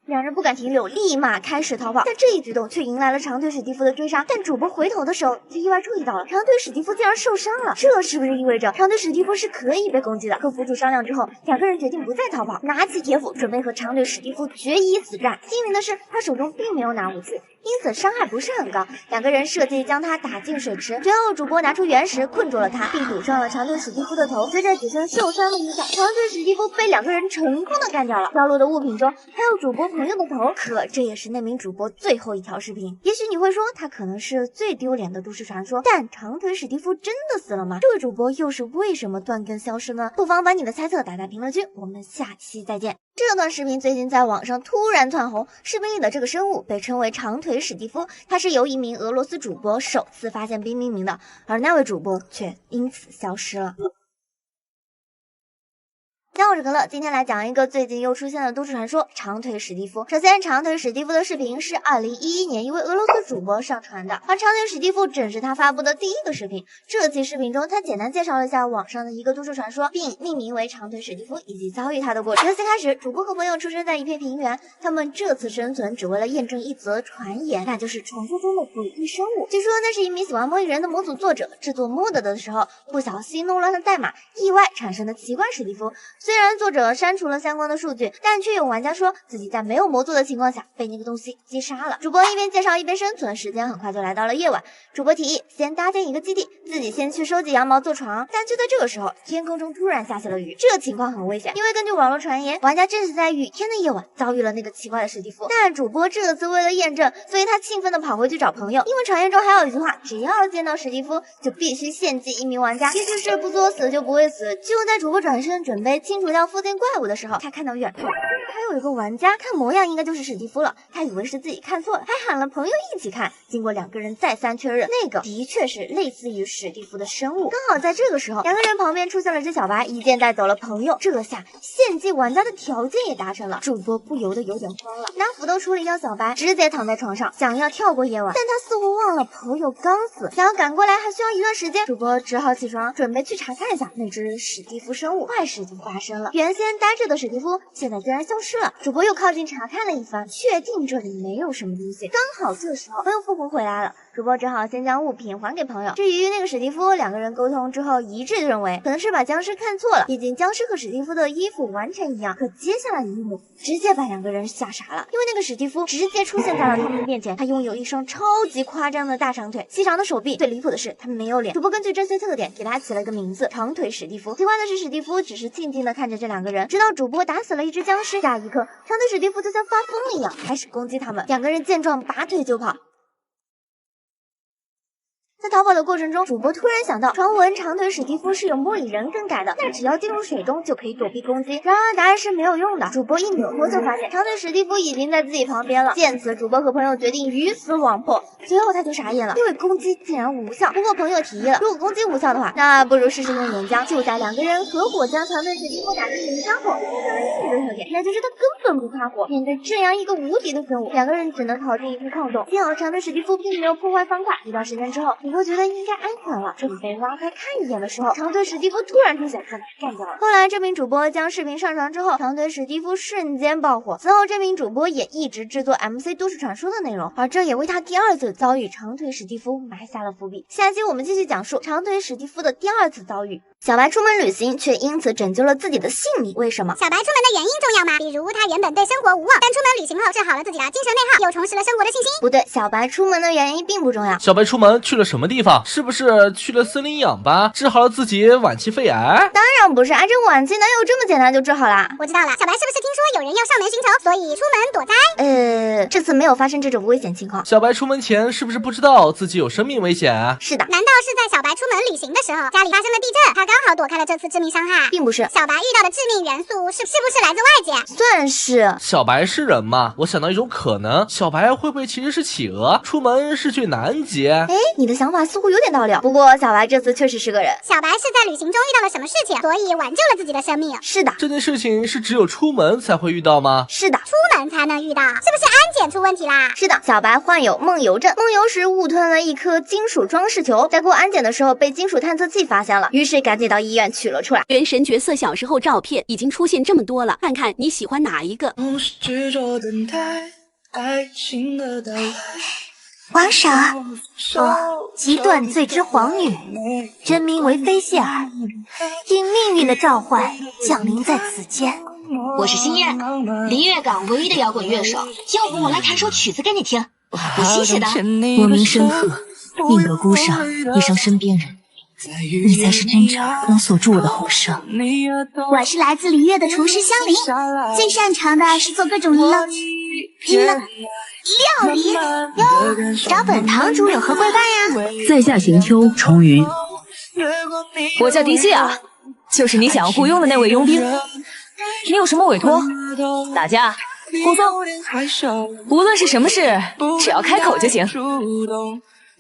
2人不敢停留，立马开始逃跑，但这一举动却迎来了长腿史蒂夫的追杀。但主播回头的时候，却意外注意到了长腿史蒂夫竟然受伤了，这是不是意味着长腿史蒂夫是可以被攻击的？和服主商量之后，2个人决定不再逃跑，拿起铁斧准备和长腿史蒂夫决一死战。幸运的是，他手中并没有拿武器，因此伤害不是很高。2个人设计将他打进水池，随后主播拿出原石困住了他，并堵上了长腿史蒂夫的头。随着几声受伤的影响，长腿史蒂夫被2个人成功的干掉了。掉落的物品中还有主播朋友的头，可这也是那名主播最后一条视频。也许你会说他可能是最丢脸的都市传说，但长腿史蒂夫真的死了吗？这位主播又是为什么断根消失呢？不妨把你的猜测打在评论区，我们下期再见。这段视频最近在网上突然窜红，视频里的这个生物被称为长腿史蒂夫，它是由一名俄罗斯主播首次发现并命名的，而那位主播却因此消失了。我是可乐，今天来讲一个最近又出现的都市传说——长腿史蒂夫。首先，长腿史蒂夫的视频是2011年一位俄罗斯主播上传的，而长腿史蒂夫正是他发布的第一个视频。这期视频中，他简单介绍了一下网上的一个都市传说，并命名为长腿史蒂夫以及遭遇他的过程。游戏开始，主播和朋友出生在一片平原，他们这次生存只为了验证一则传言，那就是传说中的诡异生物。据说那是一名喜欢模拟人的模组作者制作 mod 的时候不小心弄乱了代码，意外产生的奇怪史蒂夫。虽然作者删除了相关的数据，但却有玩家说自己在没有魔族的情况下被那个东西击杀了。主播一边介绍一边生存，时间很快就来到了夜晚。主播提议先搭建一个基地，自己先去收集羊毛做床。但就在这个时候，天空中突然下起了雨，这个情况很危险，因为根据网络传言，玩家正是在雨天的夜晚遭遇了那个奇怪的史蒂夫。但主播这次为了验证，所以他兴奋地跑回去找朋友，因为传言中还有一句话，只要见到史蒂夫就必须献祭一名玩家，意思是不作死就不会死。就在主播转身准备清除掉附近怪物的时候，他看到远处还有一个玩家，看模样应该就是史蒂夫了，他以为是自己看错了，还喊了朋友一起看。经过两个人再三确认，那个的确是类似于史蒂夫的生物。刚好在这个时候，两个人旁边出现了只小白，一剑带走了朋友。这下献祭玩家的条件也达成了，主播不由得有点慌了，拿斧头处理掉小白，直接躺在床上，想要跳过夜晚，但他似乎忘了朋友刚死，想要赶过来还需要一段时间。主播只好起床，准备去查看一下那只史蒂夫生物。坏事就发生了，原先呆着的史蒂夫现在居然消失了。主播又靠近查看了一番，确定这里没有什么东西。刚好这时候朋友复活回来了，主播只好先将物品还给朋友。至于那个史蒂夫，两个人沟通之后一致认为可能是把僵尸看错了，毕竟僵尸和史蒂夫的衣服完全一样。可接下来一幕直接把两个人吓傻了，因为那个史蒂夫直接出现在了他们的面前，他拥有一双超级夸张的大长腿，细长的手臂，最离谱的是他没有脸。主播根据这些特点给他起了一个名字，长腿史蒂夫。奇怪的是，史蒂夫只是静静的看着这两个人，直到主播打死了一只僵尸，下一刻长腿史蒂夫就像发疯了一样开始攻击他们。两个人见状拔腿就跑。在逃跑的过程中，主播突然想到，传闻长腿史蒂夫是由模拟人更改的，那只要进入水中就可以躲避攻击。然而答案是没有用的，主播一扭头就发现长腿史蒂夫已经在自己旁边了。见此，主播和朋友决定鱼死网破。随后他就傻眼了，因为攻击竟然无效。不过朋友提议了，如果攻击无效的话，那不如试试用岩浆。就在两个人合伙将长腿史蒂夫打成岩浆后，非常有趣的特点，那就是他根本不怕火。面对这样一个无敌的生物，两个人只能逃进一处矿洞。幸好长腿史蒂夫并没有破坏方块。一段时间之后，主播觉得应该安全了，准备拉开看一眼的时候，长腿史蒂夫突然出现，将他干掉了。后来这名主播将视频上传之后，长腿史蒂夫瞬间爆火。此后这名主播也一直制作 MC 都市传说的内容，而这也为他第二次遭遇长腿史蒂夫埋下了伏笔。下期我们继续讲述长腿史蒂夫的第二次遭遇。小白出门旅行，却因此拯救了自己的性命，为什么？小白出门的原因重要吗？比如他原本对生活无望，但出门旅行后治好了自己的精神内耗，又重拾了生活的信心。不对，小白出门的原因并不重要。小白出门去了什么地方？是不是去了森林氧吧？治好了自己晚期肺癌？当然不是，癌症晚期哪有这么简单就治好啦？我知道了，小白是不是听说有人要上门寻仇，所以出门躲灾？这次没有发生这种危险情况。小白出门前是不是不知道自己有生命危险啊？是的。难道是在小白出门旅行的时候，家里发生了地震，他刚好躲开了这次致命伤害？并不是。小白遇到的致命元素是不是来自外界？算是。小白是人吗？我想到一种可能，小白会不会其实是企鹅，出门是去南极？你的想法似乎有点道理。不过小白这次确实是个人。小白是在旅行中遇到了什么事情，所以挽救了自己的生命？是的。这件事情是只有出门才会遇到吗？是的。出门才能遇到，是不是安检出问题啦？是的，小白患有梦游症，梦游时误吞了一颗金属装饰球，在过安检的时候被金属探测器发现了，于是赶紧到医院取了出来。原神角色小时候照片已经出现这么多了，看看你喜欢哪一个？王婶，极断罪之皇女，真名为菲谢尔，因命运的召唤降临在此间。我是星夜，离月港唯一的摇滚乐手，要不我来弹首曲子给你听，我新写的。我名申鹤，宁可孤上，一生身边人。你才是真正能锁住我的后生。我是来自璃月的厨师香菱，最擅长的是做各种料理哟。找本堂主有何贵干呀？在下行秋重云。我叫狄希尔，就是你想要雇佣的那位佣兵。你有什么委托？打架、护送，无论是什么事，只要开口就行。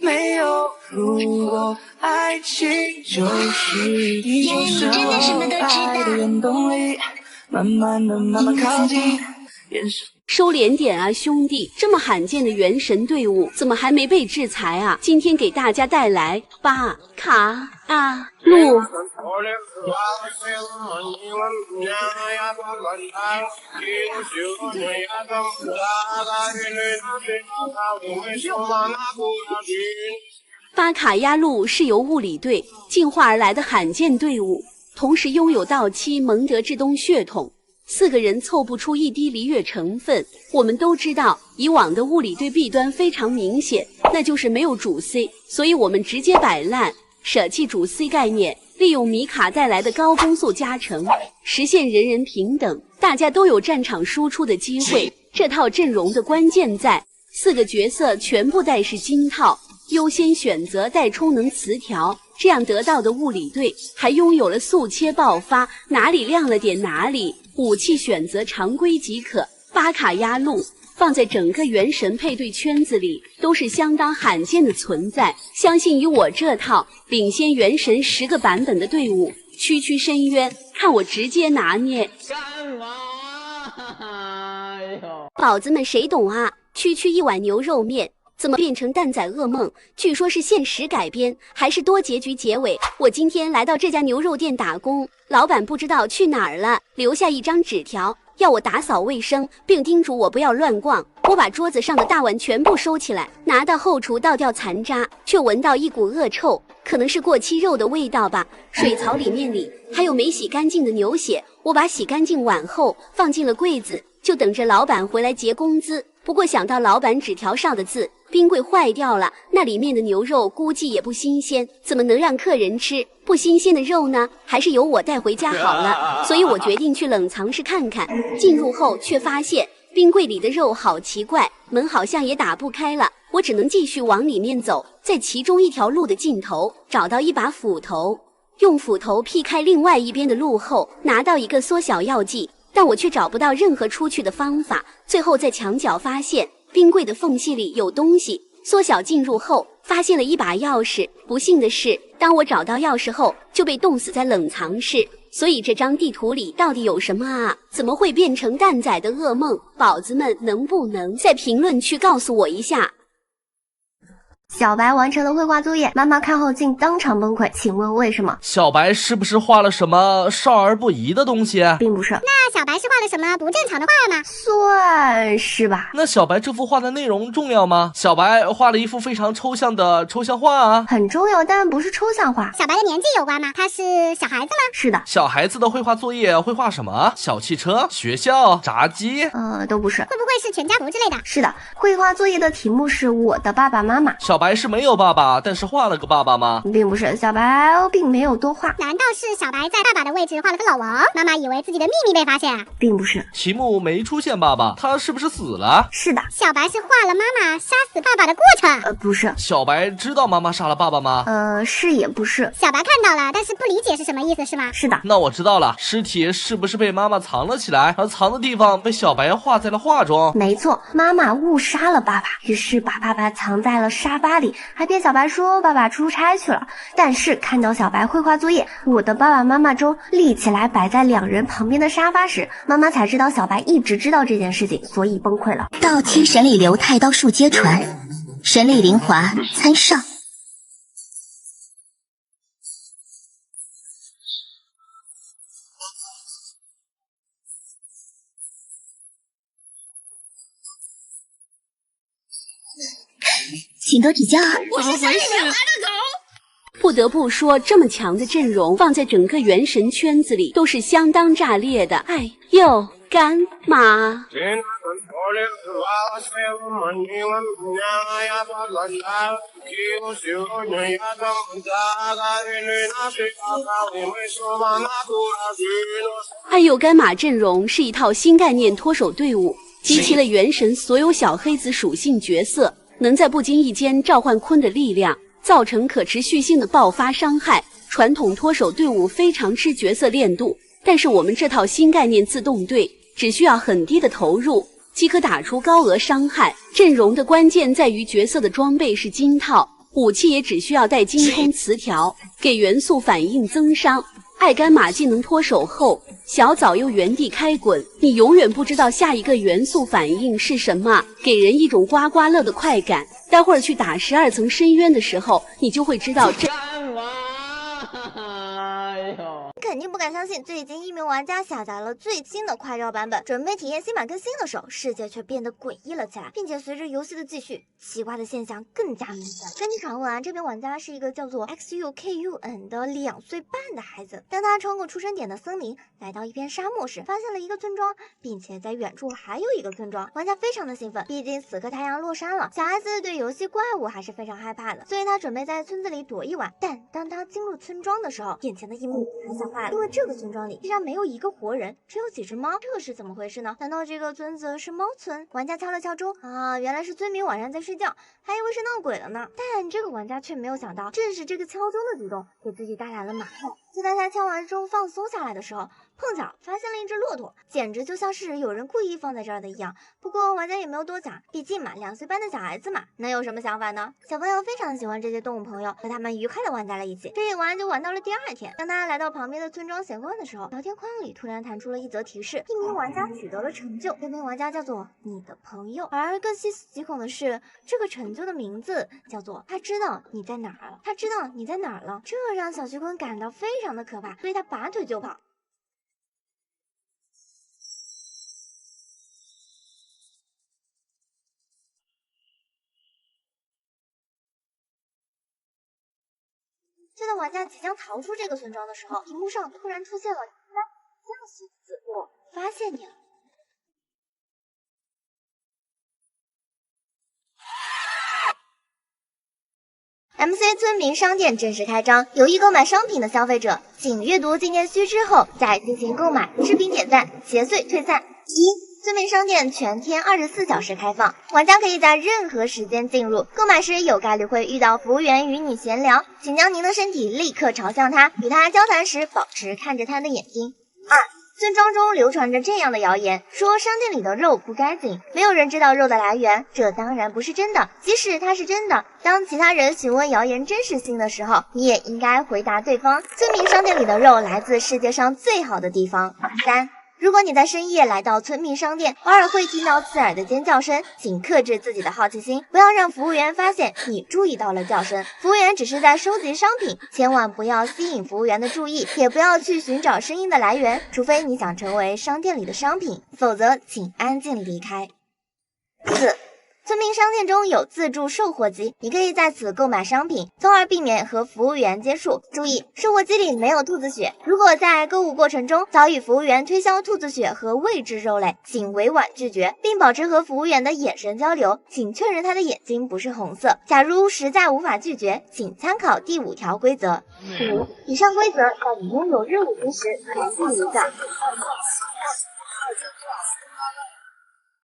没有如果，爱情就是一种真的什么都知道。慢慢靠近。收敛点啊，兄弟！这么罕见的元神队伍，怎么还没被制裁啊？今天给大家带来巴卡阿路。巴卡亚路是由物理队进化而来的罕见队伍。同时拥有道期蒙德至东血统。4个人凑不出一滴璃月成分。我们都知道，以往的物理对弊端非常明显，那就是没有主 C， 所以我们直接摆烂，舍弃主 C 概念，利用米卡带来的高攻速加成，实现人人平等，大家都有战场输出的机会。这套阵容的关键在4个角色全部带是金套，优先选择带充能词条，这样得到的物理队还拥有了速切爆发，哪里亮了点哪里。武器选择常规即可，8卡压路，放在整个原神配对圈子里都是相当罕见的存在。相信以我这套领先原神10个版本的队伍，区区深渊，看我直接拿捏。干嘛？哎呦！宝子们谁懂啊？区区一碗牛肉面。怎么变成蛋仔噩梦？据说是现实改编，还是多结局结尾。我今天来到这家牛肉店打工，老板不知道去哪儿了，留下一张纸条，要我打扫卫生，并叮嘱我不要乱逛。我把桌子上的大碗全部收起来，拿到后厨倒掉残渣，却闻到一股恶臭，可能是过期肉的味道吧。水槽里还有没洗干净的牛血，我把洗干净碗后放进了柜子，就等着老板回来结工资。不过想到老板纸条上的字，冰柜坏掉了，那里面的牛肉估计也不新鲜，怎么能让客人吃不新鲜的肉呢？还是由我带回家好了。所以我决定去冷藏室看看。进入后却发现冰柜里的肉好奇怪，门好像也打不开了，我只能继续往里面走。在其中一条路的尽头找到一把斧头，用斧头劈开另外一边的路后，拿到一个缩小药剂，但我却找不到任何出去的方法。最后在墙角发现冰柜的缝隙里有东西，缩小进入后发现了一把钥匙。不幸的是，当我找到钥匙后就被冻死在冷藏室。所以这张地图里到底有什么啊？怎么会变成蛋仔的噩梦？宝子们能不能在评论区告诉我一下？小白完成了绘画作业，妈妈看后竟当场崩溃，请问为什么？小白是不是画了什么少儿不宜的东西？并不是。那小白是画了什么不正常的画吗？算是吧。那小白这幅画的内容重要吗？小白画了一幅非常抽象的抽象画啊。很重要，但不是抽象画。小白的年纪有关吗？他是小孩子吗？是的。小孩子的绘画作业会画什么？小汽车、学校、炸鸡？都不是。会不会是全家福之类的？是的。绘画作业的题目是我的爸爸妈妈。小白是没有爸爸，但是画了个爸爸吗？并不是，小白并没有多画。难道是小白在爸爸的位置画了个老王？妈妈以为自己的秘密被发现啊？并不是。题目没出现爸爸，他是不是死了？是的。小白是画了妈妈杀死爸爸的过程。不是。小白知道妈妈杀了爸爸吗？是也不是。小白看到了，但是不理解是什么意思，是吗？是的。那我知道了，尸体是不是被妈妈藏了起来，而藏的地方被小白画在了画中？没错，妈妈误杀了爸爸，于是把爸爸藏在了沙发里，还骗小白说爸爸出差去了。但是看到小白绘画作业我的爸爸妈妈中立起来摆在2人旁边的沙发时，妈妈才知道小白一直知道这件事情，所以崩溃了。道期神里流太刀术接传，神力灵华参上。请多指教啊！我是小野流来的狗。不得不说，这么强的阵容放在整个原神圈子里都是相当炸裂的。哎呦，干嘛？哎呦，干马阵容是一套新概念脱手队伍，集齐了原神所有小黑子属性角色，能在不经意间召唤鲲的力量，造成可持续性的爆发伤害。传统脱手队伍非常吃角色练度，但是我们这套新概念自动队只需要很低的投入即可打出高额伤害。阵容的关键在于角色的装备是金套，武器也只需要带精通词条，给元素反应增伤。爱干马技能脱手后，小枣又原地开滚，你永远不知道下一个元素反应是什么，给人一种刮刮乐的快感。待会儿去打12层深渊的时候，你就会知道这。肯定不敢相信，最近一名玩家下载了最新的快照版本，准备体验新版更新的时候，世界却变得诡异了起来，并且随着游戏的继续，奇怪的现象更加明显。根据传闻啊，这名玩家是一个叫做 XUKUN 的2岁半的孩子。当他穿过出生点的森林，来到一片沙漠时，发现了一个村庄，并且在远处还有一个村庄。玩家非常的兴奋，毕竟此刻太阳落山了，小孩子对游戏怪物还是非常害怕的，所以他准备在村子里躲一晚。但当他进入村庄的时候，眼前的一幕他吓坏了，因为这个村庄里竟然没有一个活人，只有几只猫，这是怎么回事呢？难道这个村子是猫村？玩家敲了敲钟啊，原来是村民晚上在睡觉，还以为是闹鬼了呢。但这个玩家却没有想到，正是这个敲钟的举动给自己带来了麻烦。就在他敲完钟放松下来的时候，碰巧发现了一只骆驼，简直就像是有人故意放在这儿的一样。不过玩家也没有多讲，毕竟嘛，2岁半的小孩子嘛，能有什么想法呢？小朋友非常喜欢这些动物朋友，和他们愉快的玩在了一起。这一玩就玩到了第2天。当他来到旁边的村庄闲逛的时候，聊天框里突然弹出了一则提示，一名玩家取得了成就，这名玩家叫做你的朋友。而更细思极恐的是，这个成就的名字叫做他知道你在哪儿了，他知道你在哪儿了。这让小徐坤感到非常的可怕，所以他拔腿就跑。就在玩家即将逃出这个村庄的时候，屏幕上突然出现了3这样写的字：我发现你了。MC 村民商店正式开张，有意购买商品的消费者，请阅读进店须知后再进行购买，视频点赞，节税退散。1. 村民商店全天24小时开放，玩家可以在任何时间进入。购买时有概率会遇到服务员与你闲聊，请将您的身体立刻朝向他，与他交谈时保持看着他的眼睛。2. 村庄中流传着这样的谣言，说商店里的肉不干净，没有人知道肉的来源，这当然不是真的。即使它是真的，当其他人询问谣言真实性的时候，你也应该回答对方，村民商店里的肉来自世界上最好的地方。3. 如果你在深夜来到村民商店，偶尔会听到刺耳的尖叫声，请克制自己的好奇心，不要让服务员发现你注意到了叫声。服务员只是在收集商品，千万不要吸引服务员的注意，也不要去寻找声音的来源，除非你想成为商店里的商品，否则请安静离开。4. 村民商店中有自助售货机，你可以在此购买商品，从而避免和服务员接触。注意，售货机里没有兔子血。如果在购物过程中遭遇服务员推销兔子血和未知肉类，请委婉拒绝，并保持和服务员的眼神交流，请确认他的眼睛不是红色。假如实在无法拒绝，请参考第5条规则。5. 以上规则在你拥有任务之时可以无效。